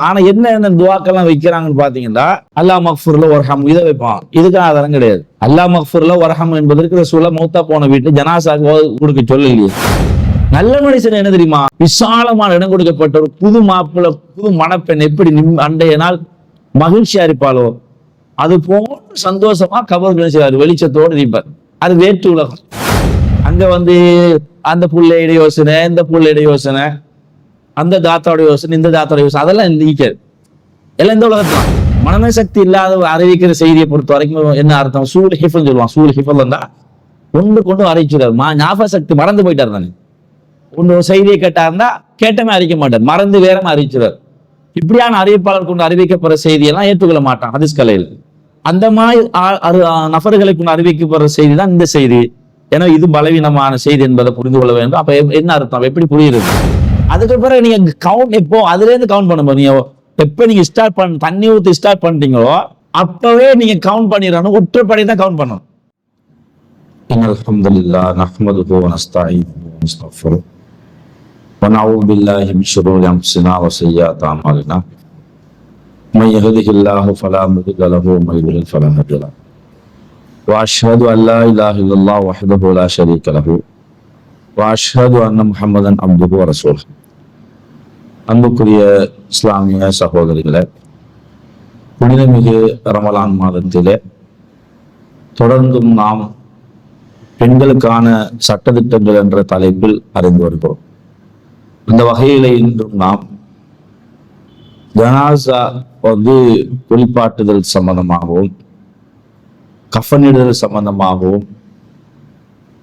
ஆனா என்ன துவாக்கெல்லாம் வைக்கிறாங்கன்னு பாத்தீங்கன்னா அல்லாஹ் மக்ஃபுர்ல வர்ஹம் இதை வைப்பான். இதுக்கு ஆதாரம் கிடையாது. அல்லாஹ் மக்ஃபுர்ல வர்ஹம் என்பதற்கு ரசூலுல்லாஹ் மௌத்தா போன வீட்டு ஜனாசாக்கு கொடுக்க சொல்லலையே. நல்ல மனுஷன் என்ன தெரியுமா, விசாலமான இடம் கொடுக்கப்பட்ட ஒரு புது மாப்பிள்ள புது மணப்பெண் எப்படி அண்டைய நாள் மகிழ்ச்சியா இருப்பாளோ அது போன்று சந்தோஷமா கபர்கள் செய்வார், வெளிச்சத்தோடு இருப்பார். அது வேற்று உலகம். அங்க அந்த புள்ளையோட யோசனை, இந்த புள்ளையோட யோசனை, அந்த தாத்தாவோட யோசனை, இந்த தாத்தாவோட யோசனை, அதெல்லாம் நீக்காது. எல்லாம் இந்த உலகத்துல மனநல சக்தி இல்லாத அறிவிக்கிற செய்தியை பொறுத்த வரைக்கும் என்ன அர்த்தம், சூழ் ஹிஃபல் சொல்லுவான். சூழ் ஹிஃபல் வந்தா கொண்டு அறிவிச்சுடாரு. ஞாபக சக்தி மறந்து போயிட்டார் தானே. ஒன்று செய்தியை கேட்டாருந்தா கேட்டமே அறிவிக்க மாட்டார், மறந்து வேறமா அறிவிச்சுறார். இப்படியான அறிவிப்பாளர் கொண்டு அறிவிக்கப்படுற செய்தியெல்லாம் ஏற்றுக்கொள்ள மாட்டான் ஹதீஸ் கலையில். அந்த மாதிரி நபர்களை கொண்டு அறிவிக்கப்படுற செய்தி தான் இந்த செய்தி. ஏன்னா இது பலவீனமான செய்தி என்பதை புரிந்து கொள்ள வேண்டும். அப்ப என்ன அர்த்தம், எப்படி புரியுது? அதுக்கு பிறகு நீங்க கவுண்ட் எப்போ அதுல இருந்து கவுண்ட் பண்ண போறீங்க. எப்ப நீங்க தண்ணி ஊற்றி ஸ்டார்ட் பண்ணிட்டீங்களோ அப்பவே நீங்க கவுண்ட் பண்ணிடணும். ஒற்றைப்படை தான் கவுண்ட் பண்ணணும். அல்ஹம்துலில்லாஹ் நஹ்மதுஹு வ நஸ்தஈனுஹு வ நஸ்தக்ஃபிருஹு வ நஊது பில்லாஹி மின் ஷுரூரி அன்ஃபுஸினா வ ஸய்யிஆத்தி அஅமாலினா மன் யஹ்திஹில்லாஹு ஃபலா முضل லஹு வ மன் யுضلل ஃபலா ஹாதிய லஹு வ அஷ்ஹது அன் லா இலாஹ இல்லல்லாஹ் வஹ்தஹு லா ஷரீக லஹு வ அஷ்ஹது அன்ன முஹம்மதன் அப்துஹு வ ரசூலுஹு. அன்புக்குரிய இஸ்லாமிய சகோதரிகளே, புனிதமிகு ரமலான் மாதத்திலே தொடர்ந்தும் நாம் பெண்களுக்கான சட்டதிட்டங்கள் என்ற தலைப்பில் அறிந்து வருகிறோம். அந்த வகையில இன்றும் நாம் ஜனாசா குளிப்பாட்டுதல் சம்பந்தமாகவும் கஃனிடுதல் சம்பந்தமாகவும்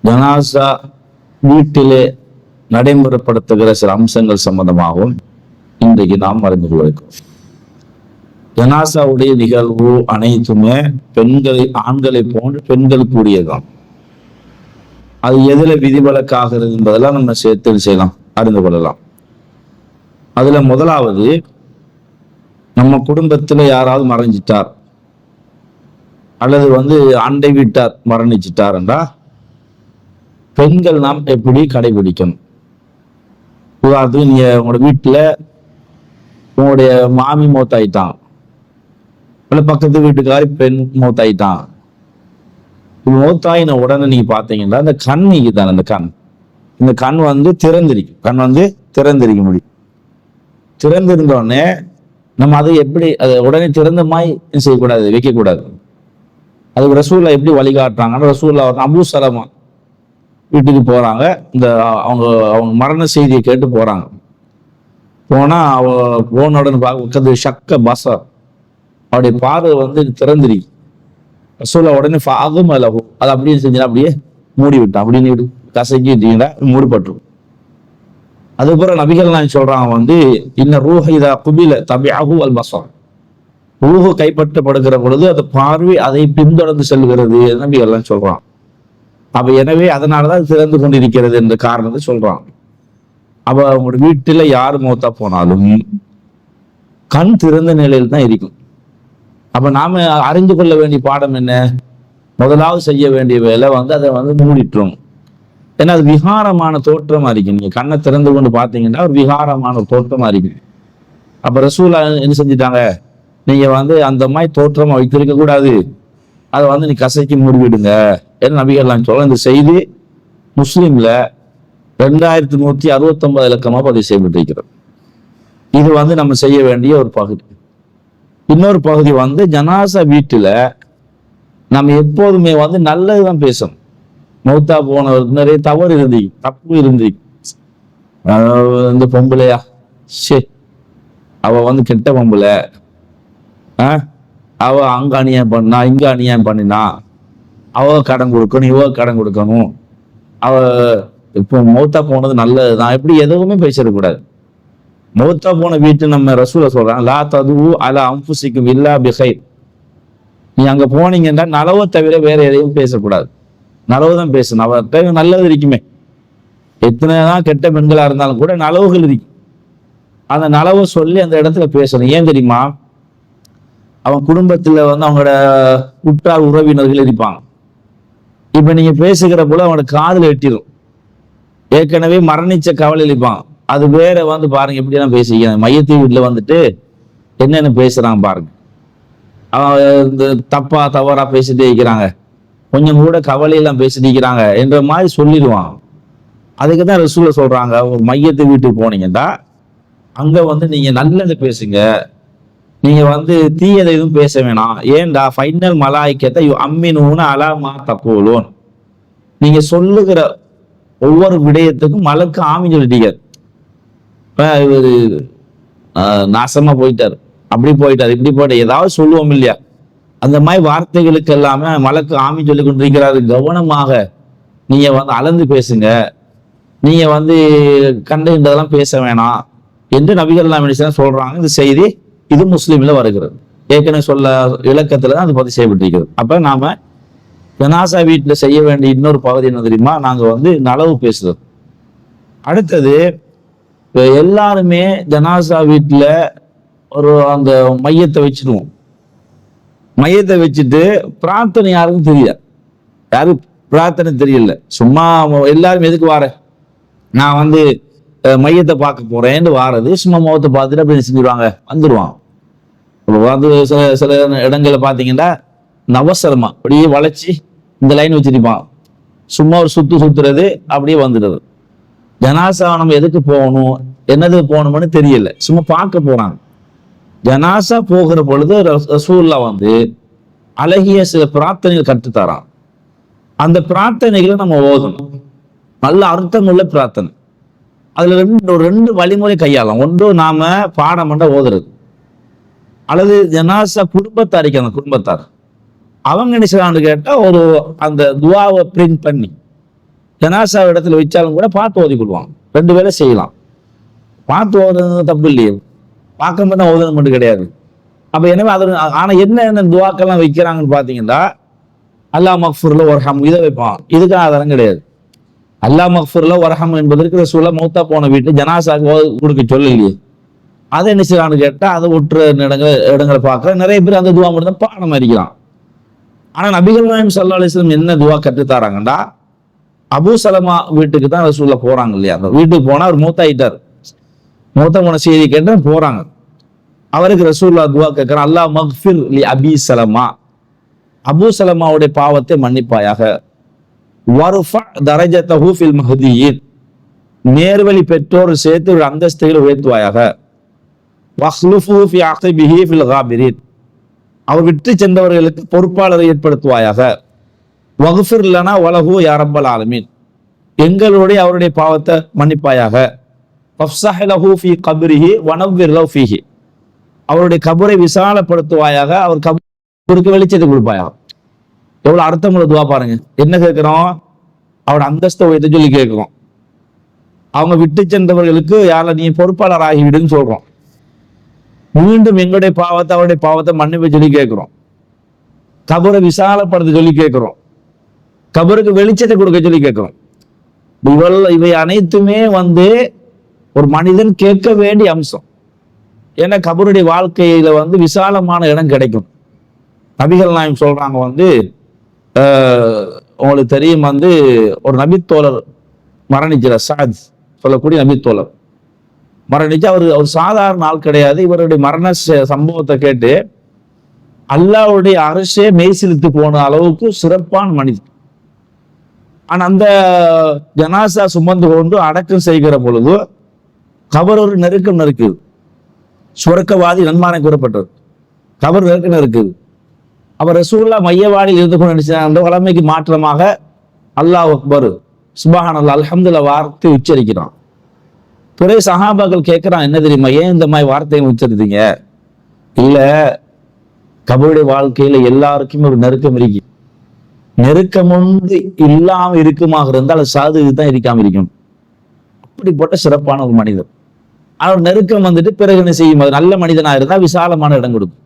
ஜனாசா வீட்டிலே நடைமுறைப்படுத்துகிற சில அம்சங்கள் சம்பந்தமாகவும் இன்றைக்கு நாம் அறிந்து கொள்கிறோம். ஜனாசாவுடைய நிகழ்வு அனைத்துமே ஆண்களை போன்று பெண்களுக்கு உரியதுதான். அது எதுல விதிவிலக்காகிறது என்பதெல்லாம் நம்ம சேர்த்து செய்யலாம், அறிந்து கொள்ளலாம். அதுல முதலாவது, நம்ம குடும்பத்துல யாராவது மறைஞ்சிட்டார் அல்லது அண்டை வீட்டார் மரணிச்சிட்டார்ன்றா பெண்கள் நாம் எப்படி கடைபிடிக்கணும். உதாரணத்துக்கு நீங்க உங்களோட வீட்டுல உங்களுடைய மாமி மூத்தாயிட்டான், இல்ல பக்கத்து வீட்டுக்காரி பெண் மூத்தாயிட்டான். மூத்தாயின உடனே நீங்க பாத்தீங்கன்னா அந்த கண் நீக்குதானே, இந்த கண் திறந்திருக்கும். திறந்திருக்க முடியும். திறந்திருந்தோடனே நம்ம அதை எப்படி உடனே திறந்த மாதிரி செய்யக்கூடாது, வைக்கக்கூடாது. அதுக்கு ரசூல்லா எப்படி வழிகாட்டுறாங்கன்னா, ரசூல்லா அபூ சலமா வீட்டுக்கு போறாங்க. அவங்க மரண செய்தியை கேட்டு போறாங்க. போனா போன உடனே பார்க்க ஷக்க பசர், அவருடைய பார்வை திறந்திருக்கு. ரசூல்லா உடனே அதை அப்படியே செஞ்சா அப்படியே மூடி விட்டான். அப்படின்னு கசக்கிட்டீங்கன்னா மூடிப்பட்டுரும். அதுக்கப்புறம் நபிகள் நான் சொல்றாங்க இன்ன ரூஹ இதா குபில தபிஅஹு அல் பஸர், ரூஹு கைப்பற்றப்படுகிற பொழுது அது பார்வை அதை பின்தொடர்ந்து செல்கிறது நபிகள் எல்லாம் சொல்றான். அப்ப எனவே அதனாலதான் திறந்து கொண்டிருக்கிறது என்ற காரணத்தை சொல்றான். அப்ப உங்களோட வீட்டுல யாரு மௌத்தா போனாலும் கண் திறந்த நிலையில் தான் இருக்கும். அப்ப நாம அறிந்து கொள்ள வேண்டிய பாடம் என்ன, முதலாவது செய்ய வேண்டிய வேலை அதை மூடிட்டுரும். ஏன்னா அது விகாரமான தோற்றமா இருக்கு. நீங்க கண்ணை திறந்து கொண்டு பாத்தீங்கன்னா ஒரு விகாரமான தோற்றமா இருக்கு. அப்ப ரசூலா என்ன செஞ்சிட்டாங்க, நீங்க அந்த மாதிரி தோற்றமா வைத்திருக்க கூடாது, அதை நீ கசைக்கு மூடிவிடுங்க என்று நபிகள் சொல்ல. இந்த செய்தி முஸ்லிம்ல 2169 இலக்கமா பதிவு செய்யப்பட்டிருக்கிறது. இது நம்ம செய்ய வேண்டிய ஒரு பகுதி. இன்னொரு பகுதி ஜனாசா வீட்டுல நம்ம எப்போதுமே நல்லதுதான் பேசணும். மௌத்தா போனவருக்கு நிறைய தவறு தப்பு இருந்து இந்த பொம்பளையா அவ கெட்ட பொம்பளை, அவ அங்க அநியாயம் பண்ணா இங்க அநியாயம் பண்ணினா, அவ கடன் கொடுக்கணும் இவ கடன் கொடுக்கணும், அவ இப்போ மௌத்தா போனது நல்லதுதான், இப்படி எதுவுமே பேசிடக்கூடாது. மௌத்தா போன வீட்டு நம்ம ரசூல சொல்றாங்க, லா ததுவு அலா அன்ஃபுசிக்கும் இல்லா பிகைர், நீ அங்க போனீங்கன்னா நலவை தவிர வேற எதையும் பேசக்கூடாது. நலவுதான் பேசணும். அவர்கிட்ட நல்லது இருக்குமே. எத்தனைதான் கெட்ட பெண்களா இருந்தாலும் கூட நலவுகள் இருக்கு. அந்த நலவை சொல்லி அந்த இடத்துல பேசணும். ஏன் தெரியுமா, அவன் குடும்பத்துல அவங்களோட உற்றார் உறவினர்கள் இருப்பாங்க. இப்ப நீங்க பேசுகிற போல அவனோட காதுல எட்டிடும். ஏற்கனவே மரணிச்ச கவலை இருப்பான். அது வேற பாருங்க எப்படிலாம் பேசிக்க. மையத்தி வீட்டுல என்னென்னு பேசுறாங்க பாருங்க. இந்த தவறா பேசிட்டு இருக்கிறாங்க, கொஞ்சம் கூட கவலையெல்லாம் பேசிட்டு இருக்கிறாங்க என்ற மாதிரி சொல்லிடுவான். அதுக்கு தான் ரசூல் சொல்றாங்க, ஒரு மையத்து வீட்டுக்கு போனீங்கன்னா அங்க வந்து நீங்க நல்லதை பேசுங்க, நீங்க வந்து தீயதை எதுவும் பேச வேணாம். ஏன்டா ஃபைனல் மலாய்க்கத்தை அம்மினூன அலாமா தப்போலோன், நீங்க சொல்லுகிற ஒவ்வொரு விடயத்துக்கும் மலக்கு ஆமி சொல்லிட்டீங்க. இவரு நாசமா போயிட்டாரு, அப்படி போயிட்டாரு, இப்படி போயிட்டாரு, ஏதாவது சொல்லுவோம் இல்லையா, அந்த மாதிரி வார்த்தைகளுக்கு எல்லாமே மலக்கு ஆமி சொல்லி கொண்டிருக்கிறாரு. கவனமாக நீங்க வந்து அளந்து பேசுங்க, நீங்க வந்து கண்டுகின்றதெல்லாம் பேச வேணாம் என்று நபிகள் நாயகம் சொல்றாங்க. இந்த செய்தி இது முஸ்லீம்ல வருகிறது. ஏற்கனவே சொல்ல இலக்கத்துல தான் அது பதிவு செய்யப்பட்டிருக்கிறது. அப்ப நாம ஜனாசா வீட்டுல செய்ய வேண்டிய இன்னொரு பகுதி என்ன தெரியுமா, நாங்க வந்து நலவு பேசுறது. அடுத்தது எல்லாருமே ஜனாசா வீட்டுல ஒரு அந்த மையத்தை வச்சிருவோம். மையத்தை வச்சுட்டு பிரார்த்தனை யாருக்கும் தெரியாது, யாரும் பிரார்த்தனை தெரியல. சும்மா எல்லாரும் எதுக்கு வார, நான் வந்து மையத்தை பார்க்க போறேன்னு வாரது, சும்மா முகத்தை பார்த்துட்டு அப்படி செஞ்சிருவாங்க, வந்துடுவாங்க. வந்து சில இடங்களை பார்த்தீங்கன்னா நவசரமா அப்படியே வளைச்சி இந்த லைன் வச்சிருப்பான், சும்மா ஒரு சுத்துறது அப்படியே வந்துடுது. ஜனாசா நம்ம எதுக்கு போகணும், என்னது போகணும்னு தெரியல, சும்மா பார்க்க போறாங்க. ஜனாசா போகிற பொழுது ரசூல்லா வந்து அழகிய சில பிரார்த்தனைகள் கற்றுத்தரான். அந்த பிரார்த்தனைகளை நம்ம ஓதணும், நல்ல அர்த்தமுள்ள பிரார்த்தனை. அதுல ரெண்டு வழிமுறை கையாளலாம். ஒன்று நாம பாடம் பண்ண ஓதுறது, அல்லது ஜனாசா குடும்பத்தாரிக்கு, அந்த குடும்பத்தார் அவங்க என்ன செய்யலாம்னு கேட்டா ஒரு அந்த துவாவை பிரிண்ட் பண்ணி ஜனாசா இடத்துல வச்சாலும் கூட பார்த்து ஓதி கொள்வாங்க. ரெண்டு வேலை செய்யலாம். பார்த்து ஓதுறது தப்பு இல்லையே, பார்க்க மட்டும் ஓதுறது மட்டும் கிடையாது. அப்ப எனவே அது ஆனா என்ன துவாக்கெல்லாம் வைக்கிறாங்கன்னு பாத்தீங்கன்னா அல்லாஹ் மக்ஃபுர்ல வர்ஹம் இதை வைப்பான். இதுக்கான ஆதாரம் கிடையாது. அல்லாஹ் மக்ஃபுர்ல வர்ஹம் என்பதற்கு ரசூலுல்லாஹ் மௌத்தா போன வீட்டு ஜனாசாக்கு கொடுக்க சொல்லலையே. அதை என்ன செய்யலான்னு கேட்டா அதை ஒற்று இடங்களை பார்க்க நிறைய பேர் அந்த துவா மட்டும் தான் பாடம் அறிக்கிறான். ஆனா நபிகள் நாயகம் ஸல்லல்லாஹு அலைஹி வஸல்லம் என்ன துவா கற்றுத்தாராங்கண்டா, அபூ சலமா வீட்டுக்கு தான் ரசூலுல்லாஹ் போறாங்க இல்லையா, அந்த வீட்டுக்கு போனா அவர் மூத்தாயிட்டார், மூத்த போன செய்தி கேட்டு போறாங்க. அவருக்கு ரசூலுல்லாஹ் துவா கேட்கிறான், அல்லாஹ் மக்ஃபிர் லி அபீ சலமா, அபூ சலமாவுடைய பாவத்தை மன்னிப்பாயாக, வர்ஃபா தரஜதஹு ஃபில் மஹ்தியீன், நேர்வழி பெற்றோர் சேர்த்து ஒரு அந்தஸ்துகளை உயர்த்துவாயாக, வஹ்லுஃபு ஃபி அக்பிஹி ஃபில் காபிரீன், அவர் விட்டு சென்றவர்களுக்கு பொறுப்பாளரை ஏற்படுத்துவாயாக, வக்ஃபிர் லனா வலஹு யா ரப்பல் ஆலமீன், எங்களுடைய அவருடைய பாவத்தை மன்னிப்பாயாக, வஃப்ஸஹ் லஹு ஃபி கப்ரிஹி வனவ்விர் லஹு ஃபீஹி, அவருடைய கபரை விசாலப்படுத்துவாயாக, அவர் கபருக்கு வெளிச்சத்தை கொடுப்பாயாக. எவ்வளவு அர்த்தமுள்ள துவா பாருங்க. என்ன கேட்கிறோம், அவரோட அந்தஸ்தை உயர்த்த சொல்லி கேட்கிறோம். அவங்க விட்டு சென்றவர்களுக்கு யார நீ பொறுப்பாளர் ஆகிவிடுன்னு சொல்றோம். மீண்டும் எங்களுடைய பாவத்தை அவருடைய பாவத்தை மன்னிப்பு சொல்லி கேட்கிறோம். கபரை விசாலப்படுத்த சொல்லி கேட்கிறோம். கபருக்கு வெளிச்சத்தை கொடுக்க சொல்லி கேட்கிறோம். இவை அனைத்துமே வந்து ஒரு மனிதன் கேட்க வேண்டிய அம்சம். ஏன்னா கபருடைய வாழ்க்கையில வந்து விசாலமான இடம் கிடைக்கும். நபிகள் நாயகம் சொல்றாங்க வந்து உங்களுக்கு தெரியும் வந்து ஒரு நபித்தோழர் மரணிக்கிற சாத் சொல்லக்கூடிய நபித்தோழர் மரணிச்சு, அவர் சாதாரண ஆள் கிடையாது. இவருடைய மரண சம்பவத்தை கேட்டு அல்லாஹ்வுடைய அரசே மெய்சிலித்து போன அளவுக்கு சிறப்பான மனிதன். ஆனா அந்த ஜனாசா சுமந்து கொண்டு அடக்கம் செய்கிற பொழுது கபர் ஒரு நெருக்கம் நெருக்குது. சுவர்க்கவாதி நன்மானை கூறப்பட்டது, கபர் நெருக்கம் இருக்குது. அவர் ரசூலுல்லாஹ் மையவாடியில் இருந்து கொண்டு நினைச்சாங்க. அந்த வளமைக்கு மாற்றமாக அல்லாஹ் அக்பர் சுப்ஹானல்லாஹ் அல்ஹம்துலில்லாஹ் வார்த்தை உச்சரிக்கிறான். பிறகு சஹாபாக்கள் கேட்கிறான், என்ன தெரியுமா, ஏன் இந்த மாதிரி வார்த்தையை உச்சரித்தீங்க? இல்ல, கபருடைய வாழ்க்கையில எல்லாருக்குமே ஒரு நெருக்கம் இருக்கு. நெருக்கம் ஒன்று இல்லாம இருக்குமாக இருந்தால் அது சாது தான் இருக்காம இருக்கும். அப்படிப்பட்ட சிறப்பான ஒரு மனிதர். அவர் நெருக்கம் வந்துட்டு பிறகு என்ன செய்யும், நல்ல மனிதனா இருந்தா விசாலமான இடம் கொடுக்கும்,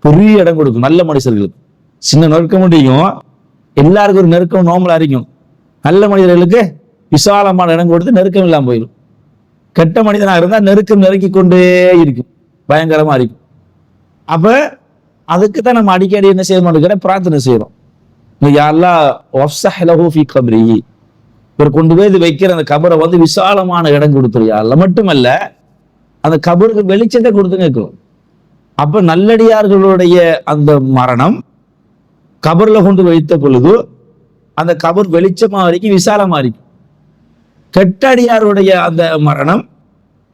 பெரிய இடம் கொடுக்கும். நல்ல மனுஷர்களுக்கு சின்ன நெருக்கம் முடியும், எல்லாருக்கும் ஒரு நெருக்கம் நோமலா இருக்கும். நல்ல மனிதர்களுக்கு விசாலமான இடம் கொடுத்து நெருக்கம் இல்லாம போயிடும். கெட்ட மனிதனா இருந்தா நெருக்கம் நெருக்கி கொண்டே இருக்கும், பயங்கரமா இருக்கும். அப்ப அதுக்குத்தான் நம்ம அடிக்கடி என்ன செய்யணும், பிரார்த்தனை செய்யறோம். இவர் கொண்டு போய் இது வைக்கிற அந்த கபரை வந்து விசாலமான இடம் கொடுத்துரு. அல்ல மட்டுமல்ல, அந்த கபருக்கு வெளிச்சத்தை கொடுத்து கேட்கிறோம். அப்ப நல்லடியார்களுடைய அந்த மரணம் கபர்ல கொண்டு வைத்த பொழுது அந்த கபர் வெளிச்சமா வரைக்கும் விசாலமா இருக்கும். கெட்டடியாருடைய அந்த மரணம்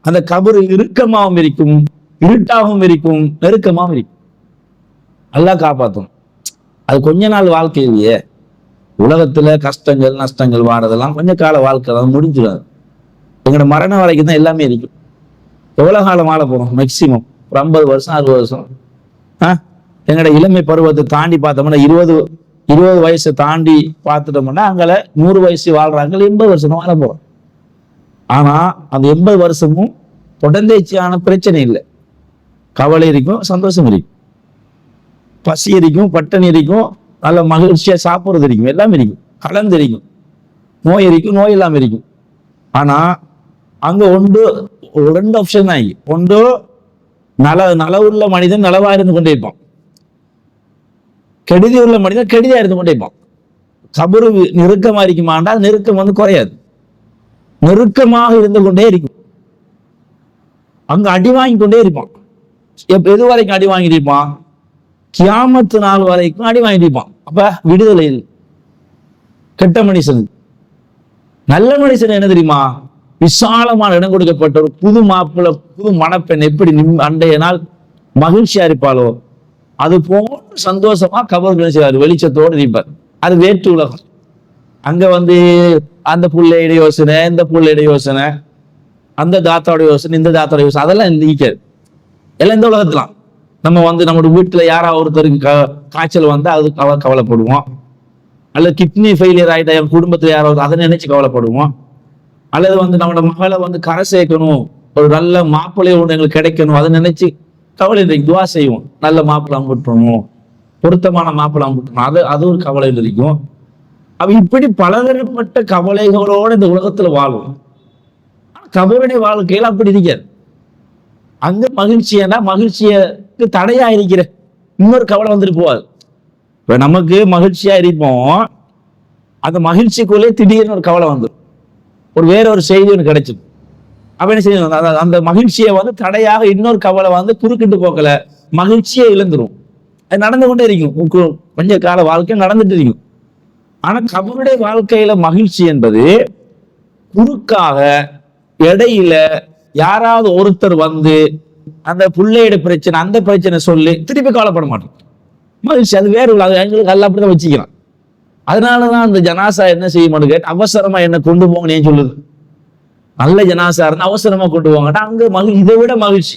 அந்த கபர் இறுக்கமாகவும் இருக்கும், இருட்டாகவும் இருக்கும், நெருக்கமாகவும் இருக்கும். நல்லா காப்பாற்றும். அது கொஞ்ச நாள் வாழ்க்கையிலேயே உலகத்துல கஷ்டங்கள் நஷ்டங்கள் வாடுறதெல்லாம் கொஞ்ச கால வாழ்க்கை தான் முடிஞ்சிடாது. எங்களோட மரண வரைக்கும் தான் எல்லாமே இருக்கும். எவ்வளவு காலம் வாழ போறோம்? மேக்சிமம் ஒரு 50 வருஷம் 60 வருஷம். எங்களோட இளமை பருவத்தை தாண்டி பார்த்தோம்னா 20 வயசை தாண்டி பார்த்துட்டோம்னா அங்கே 100 வயசு வாழ்றாங்க, 80 வருஷம் வாழ போறோம். ஆனா அந்த 80 வருஷமும் தொடர்ந்தேச்சியான பிரச்சனை இல்லை. கவலை இருக்கும், சந்தோஷம் இருக்கும், பசி இருக்கும், பட்டணி இருக்கும், நல்ல மகிழ்ச்சியா சாப்பிட்றது இருக்கும், எல்லாம் இருக்கும், கலந்து இருக்கும், நோய் இருக்கும், நோய் இல்லாம இருக்கும். ஆனா அங்க ரெண்டு ஆப்ஷன் தான். ஒன்று நலவுள்ள மனிதன் நலவா இருந்து கொண்டே இருப்பான், கெடுதி உள்ள மனிதன் கெடுதியா இருந்து கொண்டே இருப்பான். கபரு நெருக்கமா இருக்குமாண்டால் நெருக்கம் குறையாது, நெருக்கமாக இருந்து கொண்டே இருக்கும். அங்க அடி வாங்கி கொண்டே இருப்பான். எது வரைக்கும் அடி வாங்கிட்டு இருப்பான்? கியாமத்து நாள் வரைக்கும் அடி வாங்கிட்டு இருப்பான். அப்ப விடுதலை கெட்ட மனுஷனுக்கு. நல்ல மனுஷன் என்ன தெரியுமா? விசாலமான இடம் கொடுக்கப்பட்ட ஒரு புது மாப்பிள்ள, புது மணப்பெண் எப்படி அண்டைய நாள் மகிழ்ச்சியா இருப்பாளோ அது போன்ற சந்தோஷமா கபர்கள் செய்வார், வெளிச்சத்தோடு இருப்பார். அது வேற்று உலகம். அங்க அந்த புள்ளையுடைய யோசனை, இந்த புள்ளையுடைய யோசனை, அந்த தாத்தாவுடைய யோசனை, இந்த தாத்தாவுடைய யோசனை, அதெல்லாம் நீக்காது. எல்லாம் இந்த உலகத்துலாம். நம்ம நம்மளோட வீட்டுல யாராவது ஒருத்தருக்கு காய்ச்சல் வந்தா அது கவலைப்படுவோம். அல்லது கிட்னி ஃபெயிலியர் ஆயிட்டா என் குடும்பத்துல யாராவது அதை நினைச்சு கவலைப்படுவோம். அல்லது நம்மளோட மகளை கரை சேர்க்கணும், ஒரு நல்ல மாப்பிள்ளைய ஒன்று எங்களுக்கு கிடைக்கணும், அதை நினைச்சு கவலை துவா செய்வோம். நல்ல மாப்பிள்ளை அம்புட்டணும், பொருத்தமான மாப்பிள்ளை அம்புட்டணும், அது ஒரு கவலை இருக்கும். அப்ப இப்படி பலதரப்பட்ட கவலைகளோட இந்த உலகத்துல வாழும். கபருடைய வாழ்க்கையில அப்படி இருக்காது. அங்க மகிழ்ச்சியா, மகிழ்ச்சியக்கு தடையா இருக்கிற இன்னொரு கவலை வந்துட்டு போவாது. இப்ப நமக்கு மகிழ்ச்சியா இருப்போம், அந்த மகிழ்ச்சிக்குள்ளே திடீர்னு ஒரு கவலை வந்துடும், வேற ஒரு செய்தி ஒன்று கிடைச்சது. அப்ப என்ன செய்யணும்? அந்த மகிழ்ச்சியை தடையாக இன்னொரு கவலை குறுக்கிட்டு போக்கல, மகிழ்ச்சியை இழந்துரும். அது நடந்து கொண்டே இருக்கும், கொஞ்ச கால வாழ்க்கை நடந்துட்டு இருக்கும். ஆனா கபருடைய வாழ்க்கையில மகிழ்ச்சி என்பது குறுக்காக இடையில யாராவது ஒருத்தர் அந்த பிள்ளையோட பிரச்சனை, அந்த பிரச்சனை சொல்லி திருப்பி கவலைப்பட மாட்டோம். மகிழ்ச்சி அது வேறு எங்களுக்கு அல்ல அப்படிதான் வச்சுக்கலாம். அதனாலதான் அந்த ஜனாசா என்ன செய்ய மாட்டேங்க, அவசரமா என்ன கொண்டு போங்கன்னு ஏன் சொல்லுது? நல்ல ஜனாசா இருந்தா அவசரமா கொண்டு போங்கட்டா அங்க இதை விட மகிழ்ச்சி,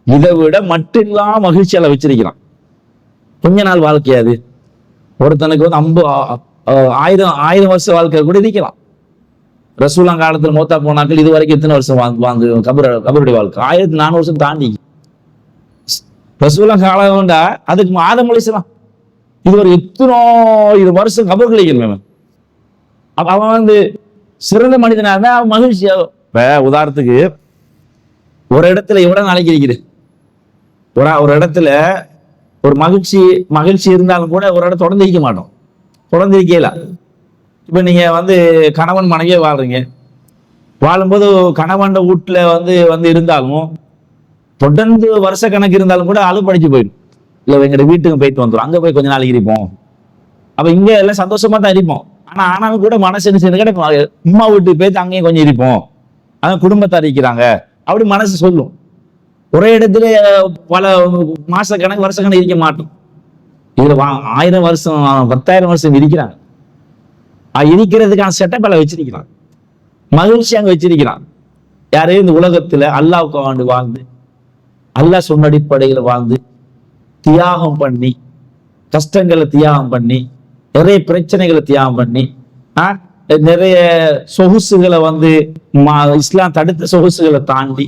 இதை விட மட்டும் இல்லாம மகிழ்ச்சியால வச்சிருக்கிறான். கொஞ்ச நாள் வாழ்க்கையாது. ஒருத்தனுக்கு 1000 வருஷ வாழ்க்கை கூட இருக்கலாம். ரசூலா காலத்துல மோத்தா போனாக்கள் இது வரைக்கும் எத்தனை வருஷம் வாழ்ந்து கபருடைய வாழ்க்கை 1400 வருஷம் தாண்டி. ரசூலா காலம் வேண்டா அதுக்கு ஆதம் அலைஹிஸ்ஸலாம் இது ஒரு எத்தனோ 20 வருஷம் கபர் கழிக்கணும். அப்ப அவன் சிறந்த மனிதனா இருந்தா மகிழ்ச்சியா. உதாரணத்துக்கு ஒரு இடத்துல எவ்வளவு நாளைக்கு இருக்குது, ஒரு இடத்துல ஒரு மகிழ்ச்சி இருந்தாலும் கூட ஒரு இடம் தொடர்ந்து இருக்க மாட்டோம், தொடர்ந்து இருக்கல. இப்ப நீங்க கணவன் மனைவியே வாழ்றீங்க, வாழும்போது கணவன் வீட்டுல இருந்தாலும் தொடர்ந்து வருஷ கணக்கு இருந்தாலும் கூட அலுப்படிச்சு போயிடும். இல்ல எங்க வீட்டுக்கு போயிட்டு வந்துடும், அங்க போய் கொஞ்ச நாளைக்கு இருப்போம். அப்ப இங்க எல்லாம் சந்தோஷமா தான் இருப்போம். ஆனாலும் கூட மனசு என்ன செய்ய கிடைக்கும், அம்மா வீட்டுக்கு போயிட்டு அங்கேயும் கொஞ்சம் இருப்போம், அதான் குடும்பத்தை அறிவிக்கிறாங்க அப்படி மனசு சொல்லும். ஒரே இடத்துல பல மாச கணக்கு வருஷ கணக்கு இருக்க மாட்டோம். இதுல 1000 வருஷம் 10,000 வருஷம் இருக்கிறாங்க. இருக்கிறதுக்கான செட்டப் வச்சிருக்கிறான், மகிழ்ச்சி அங்க வச்சிருக்கிறான். யாரையும் இந்த உலகத்துல அல்லாஹ்வுக்கு வாழ்ந்து, அல்லாஹ் சொன்ன அடிப்படையில வாழ்ந்து, தியாகம் பண்ணி, கஷ்டங்களை தியாகம் பண்ணி, நிறைய பிரச்சனைகளை தியாகம் பண்ணி, நிறைய சொகுசுகளை இஸ்லாம் தடுத்த சொகுசுகளை தாண்டி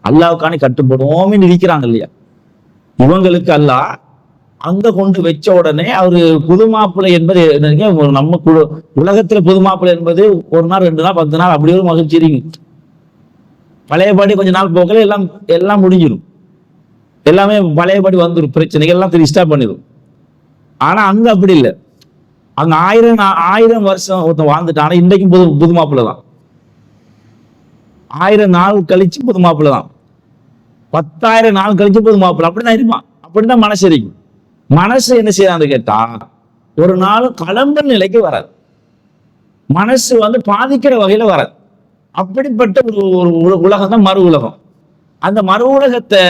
அல்லாஹ்வுக்கான கட்டுப்படுவோம் இருக்கிறாங்க இல்லையா? இவங்களுக்கு அல்லாஹ் அங்க கொண்டு வச்ச உடனே அவரு புது மாப்பிள்ளை என்பது நம்ம உலகத்துல புது மாப்பிள்ளை என்பது 1 நாள் 2 நாள் 10 நாள் அப்படி ஒரு மகிழ்ச்சி இருக்கு. பழையபடி கொஞ்ச நாள் போக்கல எல்லாம் முடிஞ்சிடும், எல்லாமே பழையபடி வந்துடும், பிரச்சனைகள் எல்லாம் திருப்பி ஸ்டாப் பண்ணிடும். ஆனா அங்க அப்படி இல்லை. அங்க 1000 வருஷம் ஒருத்தன் வாழ்ந்துட்டான், இன்றைக்கும் புது மாப்பிள்ளை தான். 1000 நாள் கழிச்சு புது மாப்பிள்ளை தான். 10,000 நாள் கழிச்சு போது மாப்பிள்ள அப்படிதான் இருப்பான். அப்படிதான் மனசு இருக்கும். மனசு என்ன செய்யறான்னு கேட்டா ஒரு நாள் கலம்ப நிலைக்கு வராது. மனசு வந்து பாதிக்கிற வகையில வராது. அப்படிப்பட்ட ஒரு உலகம் தான் மறு உலகம். அந்த மறு உலகத்தை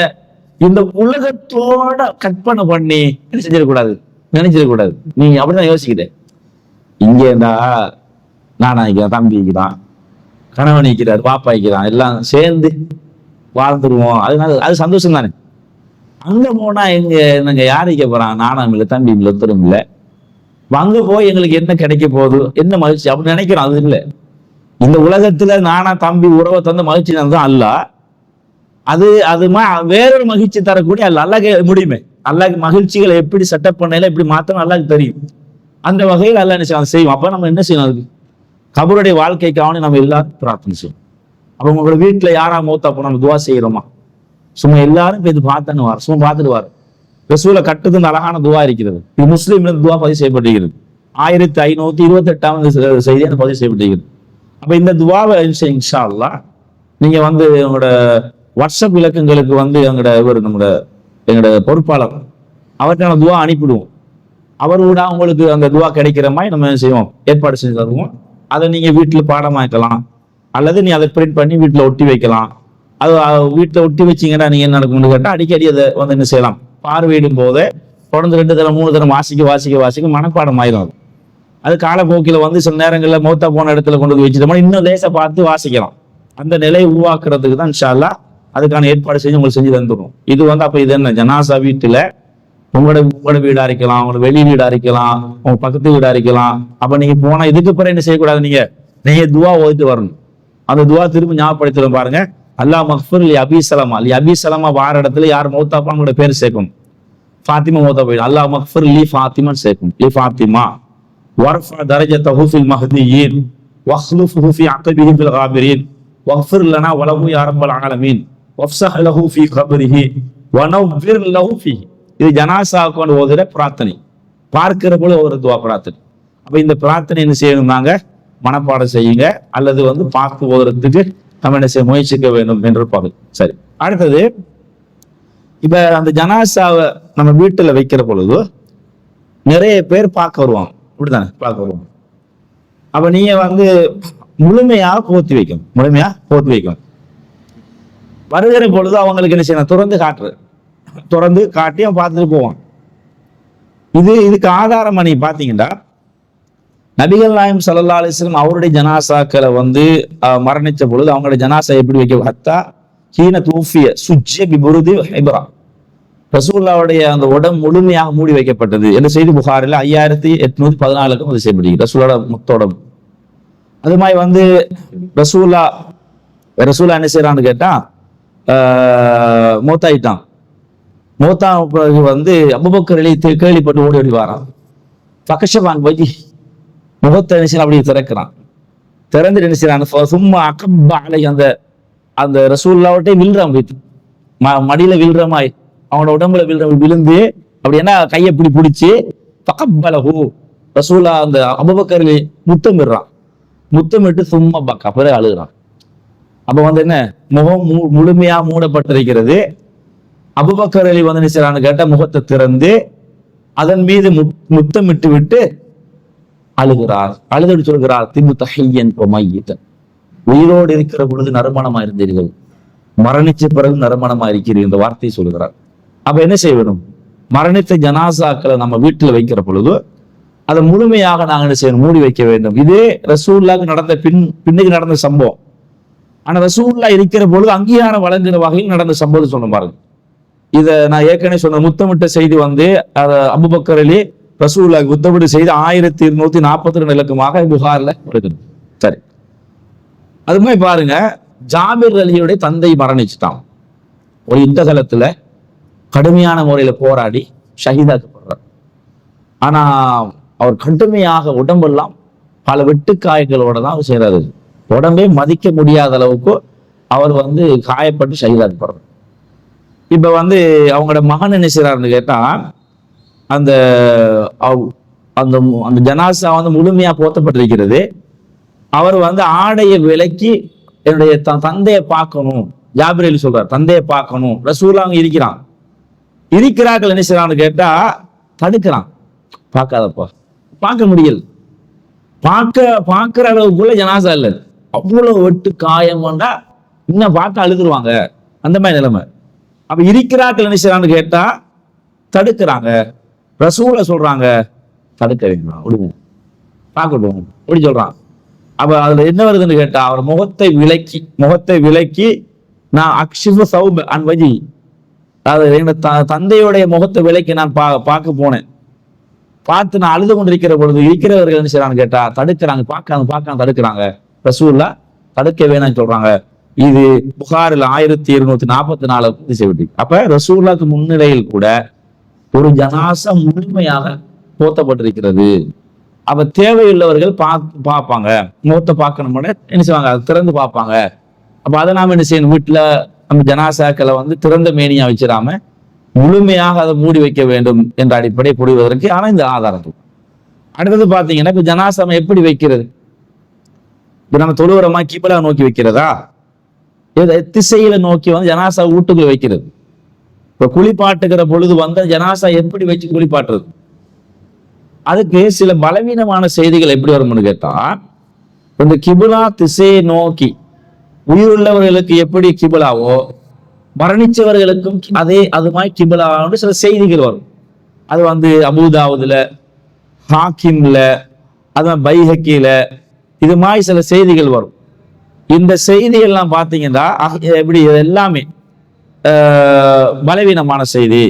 இந்த உலகத்தோட கற்பனை பண்ணி என்ன செஞ்சிடக்கூடாது, நினைச்சிடக்கூடாது. நீங்க அப்படிதான் யோசிக்கிட்டேன். இங்கேண்டா நானா இருக்கிறான், தம்பி இருக்கிறான், கணவன் இருக்கிறார், பாப்பா இருக்கிறான், எல்லாம் சேர்ந்து வாழ்ந்துருவோம். அதனால அது சந்தோஷம் தானே. அங்க போனா எங்க யாரு இருக்க போறான், நானும் இல்லை, தம்பி இல்லை, ஒருத்தரும் இல்லை. அங்க போய் எங்களுக்கு என்ன கிடைக்க போகுது, என்ன மகிழ்ச்சி அப்படின்னு நினைக்கிறோம். அது இல்லை. இந்த உலகத்துல நானா தம்பி உறவை தந்த மகிழ்ச்சி தான் அல்ல. அது வேறொரு மகிழ்ச்சி தரக்கூடிய அல்லாஹ்க்கு முடியுமே. அல்லாஹ்க்கு மகிழ்ச்சிகளை எப்படி செட்டப் பண்ணல, எப்படி மாத்தணும் அல்லாஹ்க்கு தெரியும். அந்த வகையில் அல்லாஹ் என்ன செய்யும். அப்ப நம்ம என்ன செய்யணும், அதுக்கு கபருடைய வாழ்க்கைக்காக நம்ம எல்லாரும் பிரார்த்தனை செய்யணும். அப்ப உங்களோட வீட்டுல யாரா மௌத்தா போனா நம்ம துவா செய்யறோமா? சும்மா எல்லாரும் போய் இது பார்த்தான்னு வார், சும்மா பார்த்துட்டு வார். ரசூலை கட்டுது அழகான துவா இருக்கிறது. இது முஸ்லீம்ல துவா பதிவு செய்யப்பட்டிருக்கிறது. 1528 செய்தியாக பதிவு செய்யப்பட்டிருக்கிறது. அப்ப இந்த துவாவை இன்ஷா அல்லாஹ் நீங்க வந்து உங்களோட வாட்ஸ்அப் இலக்கங்களுக்கு வந்து எங்களோட பொறுப்பாளர் அவருக்கான துவா அனுப்பிடுவோம். அவர் கூட உங்களுக்கு அந்த துவா கிடைக்கிற மாதிரி நம்ம செய்வோம், ஏற்பாடு செஞ்சு தருவோம். அதை நீங்க வீட்டுல பாடமாக்கலாம், அல்லது நீ அதை பிரிண்ட் பண்ணி வீட்டுல ஒட்டி வைக்கலாம். அது வீட்டுல ஒட்டி வச்சீங்கன்னா நீங்க என்ன நடக்கும்னு கேட்டா அடிக்கடி அதை வந்து என்ன செய்யலாம், பார்வையிடும் போதே தொடர்ந்து 2 தரம் 3 தரம் வாசிக்க மனப்பாடம் ஆயிரும். அது காலப்போக்கில வந்து சில நேரங்களில் மௌத்தா போன இடத்துல கொண்டு வந்து வச்சுட்டோம்னா இன்னும் லேசா பார்த்து வாசிக்கலாம். அந்த நிலையை உருவாக்குறதுக்கு தான் இன்ஷா அல்லாஹ் அதுக்கான ஏற்பாடு செஞ்சு உங்களுக்கு செஞ்சு தந்துடும். இது வந்து அப்ப இது என்ன, ஜனாசா வீட்டுல உங்களோட வீடா இருக்கலாம், உங்களோட வெளி வீடா இருக்கலாம், உங்க பக்கத்து வீடா இருக்கலாம். அப்ப நீங்க போனா இதுக்கு பிறகு என்ன செய்யக்கூடாது, நீங்க துவா ஓதிட்டு வரணும். அந்த துவா திரும்ப ஞாபகப்படுத்தணும். பாருங்க, அல்லாஹ் மக்ஃபிர் லி அபி சலமா வார இடத்துல யார் மௌத்தாப்பா அவங்களோட பேர் சேர்க்கணும். ஃபாத்திமா மௌத்தா போயிடும், அல்லாஹ் மக்ஃபிர் லி ஃபாத்திமான்னு சேர்க்கணும். லி ஃபாத்திமா வர்ஃபா தரஜதஹு ஃபில் மஹ்தியீன் வஹ்லுஃபுஹு ஃபி அக்பிஹி ஃபில் காபிரீன் வக்ஃபிர் லனா வலஹு யா ரப்பல் ஆலமீன் வஃப்ஸஹ் லஹு ஃபி கப்ரிஹி வனவ்விர் லஹு ஃபீஹி. இது ஜனாசாவுக்கு கொண்டு ஓதுற பிரார்த்தனை, பார்க்கிற போல ஒரு துவா பிரார்த்தனை. அப்ப இந்த பிரார்த்தனை என்ன செய்யணும்னாங்க, மனப்பாடம் செய்யுங்க, அல்லது வந்து பார்த்து ஓதுறதுக்கு நம்ம என்ன செய்ய முயற்சிக்க வேண்டும் என்று பார்க்க. சரி, அடுத்தது இப்ப அந்த ஜனாசாவை நம்ம வீட்டுல வைக்கிற பொழுது நிறைய பேர் பார்க்க வருவாங்க, இப்படித்தானே பார்க்க வருவாங்க. அப்ப நீங்க வந்து முழுமையாக போத்தி வைக்கணும். வருகிற பொழுது அவங்களுக்கு என்ன செய்யணும், திறந்து காட்டி அவன் பார்த்துட்டு போவான். இதுக்கு ஆதாரம் நீ பாத்தீங்கன்னா நபிகள் நாயகம் ஸல்லல்லாஹு அலைஹி வஸல்லம் அவருடைய ஜனாசாக்களை வந்து மரணிச்ச பொழுது அவங்களுடைய ஜனாசா எப்படி வைக்க, ஹத்தா ஹீன தூஃபிய சுஜ்ஜ பிபுருதி ஹிப்ரா, ரசூலுல்லாஹ்வுடைய அந்த உடம்பு முழுமையாக மூடி வைக்கப்பட்டது என்ற செய்தி புகாரில் 5814 அது செய்யப்படுகிறது. ரசூலோட முத்தோடம். அது மாதிரி வந்து ரசூலா என்ன செய்யறான்னு கேட்டா மௌத்தாயிட்டான். மௌத்தா பிறகு வந்து அபூபக்கர் கேள்விப்பட்டு ஓடி வாரான். ஃபகஷபான் வஜி, முகத்தை என்ன செய்யறான், அப்படி திறந்து என்ன செய்யறான், சும்மா அகப்பா அலை அந்த ரசூலுல்லாஹ்விட்டே விழுறான், போயிட்டு மடியில விழுற மாதிரி அவனோட உடம்புல விழுந்து அப்படி என்ன கையை பிடிச்சு ஃபகப்பலஹு ரசூலா அந்த அபூபக்கர் முத்தமிட்டு சும்மா பக்கா பிறகு அழுகிறான். அப்ப வந்து என்ன, முகம் முழுமையா மூடப்பட்டிருக்கிறது. அபூபக்கர் வந்து என்ன செய்யறான்னு கேட்டா முகத்தை திறந்து அதன் மீது முத்தமிட்டு விட்டு அழுகிறார். அழுது சொல்கிறார், திமுத்தஹையன் மையித்தன், உயிரோடு இருக்கிற பொழுது நறுமணமா இருந்தீர்கள், மரணிச்ச பிறகு நறுமணமா இருக்கிறீர்கள், இந்த வார்த்தையை சொல்கிறார். அப்ப என்ன செய்ய வேணும், மரணித்த ஜனாசாக்களை நம்ம வீட்டுல வைக்கிற பொழுது அதை முழுமையாக நாங்கள் என்ன செய்யணும், மூடி வைக்க வேண்டும். இதே ரசூலுல்லாஹ்க்கு நடந்த பின்னுக்கு நடந்த சம்பவம். ஆனா ரசூலுல்லாஹ் இருக்கிற பொழுது அங்கீகாரம் வழங்குகிற வகையில் நடந்த சம்பவம் சொன்ன பாருங்க. இதை நான் ஏற்கனவே சொன்ன முத்தமிட்ட செய்தி வந்து அபூபக்கர் ரசூலுல்லாஹ்க்கு முத்தமிட்ட செய்தி 1242 இலக்கமாக புகார்ல இருக்குது. சரி, அது மாதிரி பாருங்க, ஜாபிர் அலியுடைய தந்தை மரணிச்சுட்டான். ஒரு யுத்த காலத்துல கடுமையான முறையில போராடி ஷஹீதாக்கப்படுறார். ஆனா அவர் கடுமையாக உடம்பெல்லாம் பல வெட்டுக்காயங்களோட தான் செய்யறாரு. உடம்பே மதிக்க முடியாத அளவுக்கு அவர் வந்து காயப்பட்டு ஷஹீதாக்கப்படுறார். இப்ப வந்து அவங்களோட மகன் என்ன செய்யறாருன்னு கேட்டா, அந்த அந்த ஜனாசா வந்து முழுமையா போத்தப்பட்டிருக்கிறது. அவர் வந்து ஆடையை விலக்கி என்னுடைய தந்தையை பார்க்கணும், ஜாபிரேல் சொல்றார், தந்தையை பார்க்கணும். ரசூல் அங்க இருக்கிறார்கள் என்ன செய்யறான்னு கேட்டா தடுக்கிறான். பார்க்காதப்பா, பார்க்க முடியல, பார்க்கிற அளவுக்குள்ள ஜனாசா இல்லை. அவ்வளவு வெட்டு காயம் வேண்டா, இன்னும் பார்க்க அழுதுருவாங்க, அந்த மாதிரி நிலைமை. அப்ப இருக்கிறார்கள் என்ன செய்யறான்னு கேட்டா தடுக்கிறாங்க. ரசூல சொல்றாங்க தடுக்க வேண்டாம், விடுங்க, பார்க்கட்டும் அப்படி சொல்றான். அப்ப அதுல என்ன வருதுன்னு கேட்டா, அவர் முகத்தை விலக்கி நான் அக்ஷிஃபு சௌப அன் வஜி, அதாவது தந்தையுடைய முகத்தை விலக்கி நான் பார்க்க போனேன். பார்த்து நான் அழுது கொண்டிருக்கிற பொழுது இருக்கிறவர்கள் என்ன செய்யறான்னு கேட்டா தடுக்கிறாங்க, பார்க்காம தடுக்கிறாங்க. ரசூல்லா தடுக்க வேணாம்னு சொல்றாங்க. இது புகாரில் 1244 திசை விட்டு. அப்ப ரசூல்லாக்கு முன்னிலையில் கூட ஒரு ஜனாசா முழுமையாக போத்தப்பட்டிருக்கிறது. அப்ப தேவையுள்ளவர்கள் பார்ப்பாங்க, முகத்தை பார்க்கணும், என்ன செய்வாங்க, அதை திறந்து பார்ப்பாங்க. அப்ப அதை நாம என்ன செய்யணும், வீட்டுல நம்ம ஜனாசாக்களை திறந்த மேனியா வச்சிடாம முழுமையாக அதை மூடி வைக்க வேண்டும் என்ற அடிப்படை புரிவதற்கு ஆனா இந்த ஆதாரம். அடுத்தது பாத்தீங்கன்னா இப்ப ஜனாசா எப்படி வைக்கிறது? இப்ப நம்ம தொழுவரமா கிபிலா நோக்கி வைக்கிறதா, திசையில நோக்கி ஜனாசா வீட்டுக்குள்ள வைக்கிறது? இப்ப குளிப்பாட்டுகிற பொழுது ஜனாசா எப்படி வச்சு குளிப்பாட்டுறது? அதுக்கு சில பலவீனமான செய்திகள் எப்படி வரும்னு கேட்டா, இந்த கிபிலா திசையை நோக்கி உயிருள்ளவர்களுக்கு எப்படி கிபிலாவோ மரணிச்சவர்களுக்கும் அது மாதிரி கிபிலான்னு சில செய்திகள் வரும். அது அபூதாவுதுல, ஹாக்கிம்ல, அது பைஹக்கில, இது மாதிரி சில செய்திகள் வரும். இந்த செய்திகள்லாம் பார்த்தீங்கன்னா எப்படி எல்லாமே பலவீனமான செய்தி.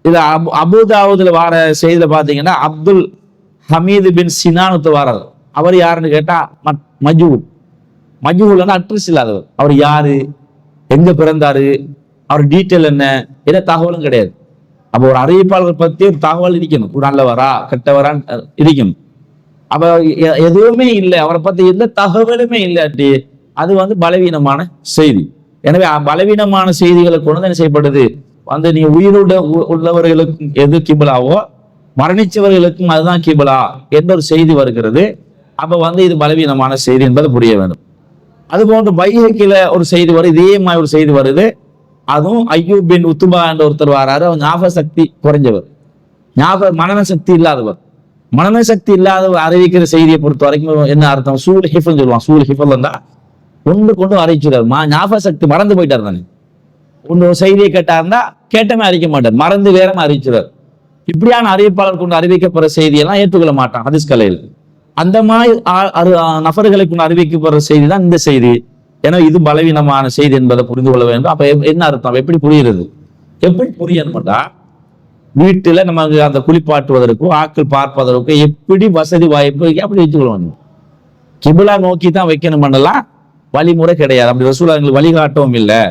இது அபூதாவுதுல வார செய்தியில பாத்தீங்கன்னா அப்துல் ஹமீது பின் சினானுத்து வாரார். அவர் யாருன்னு கேட்டா மஜ்ஹூல் அட்ரஸ் இல்லாதவர். அவர் யாரு, எங்க பிறந்தாரு, அவர் டீட்டெயில் என்ன, எந்த தகவலும் கிடையாது. அப்ப ஒரு அறிவிப்பாளர் பத்தி ஒரு தகவல் இருக்கணும், ஒரு நல்லவரா கெட்டவரா இருக்கணும். அப்ப எதுவுமே இல்லை, அவரை பத்தி எந்த தகவலுமே இல்லாட்டி அது பலவீனமான செய்தி. எனவே பலவீனமான செய்திகளை கொண்டு என்ன செய்யப்படுது, நீ உயிரோட உள்ளவர்களுக்கும் எது கிபிலாவோ மரணிச்சவர்களுக்கும் அதுதான் கிபிலா என்ற ஒரு செய்தி வருகிறது. அப்ப இது பலவீனமான செய்தி என்பதை புரிய வேண்டும். அது போன்று பைஹக்கில ஒரு செய்தி வருது, இதே மாதிரி ஒரு செய்தி வருது. அதுவும் ஐயூப் பின் உத்துபா என்ற ஒருத்தர் வராரு. அவர் ஞாபக சக்தி குறைஞ்சவர், மனன சக்தி இல்லாதவர். மனன சக்தி இல்லாதவர் அறிவிக்கிற செய்தியை பொறுத்த வரைக்கும் என்ன அர்த்தம், சூல் ஹிஃபல் சொல்லுவான். சூல் ஹிஃபல் கொண்டு அறிவிச்சுறாரு. ஞாபக சக்தி மறந்து போயிட்டார் தானே, ஒன்று செய்தியை கேட்டாருந்தா கேட்டமே அறிவிக்க மாட்டார், மறந்து வேறமா அறிவிச்சுறார். இப்படியான அறிவிப்பாளர் கொண்டு அறிவிக்கப்படுற செய்தியெல்லாம் ஏற்றுக்கொள்ள மாட்டான் ஹதீஸ் கலையில். அந்த மாதிரி நபர்களை கொண்டு அறிவிக்கப்படுற செய்தி தான் இந்த செய்தி. ஏன்னா இது பலவீனமான செய்தி என்பதை புரிந்து கொள்ள வேண்டும். அப்ப என்ன அர்த்தம், எப்படி புரியுறது, எப்படி புரியணும்டா, வீட்டுல நமக்கு அந்த குளிப்பாட்டுவதற்கும் ஆக்கள் பார்ப்பதற்கும் எப்படி வசதி வாய்ப்பு அப்படி வச்சுக்கொள்ளணும். கிபிலா நோக்கி தான் வைக்கணும் பண்ணலாம், வழிமுறை கிடையாது. அப்படி ரசூலா எங்களுக்கு வழிகாட்டவும் இல்லை.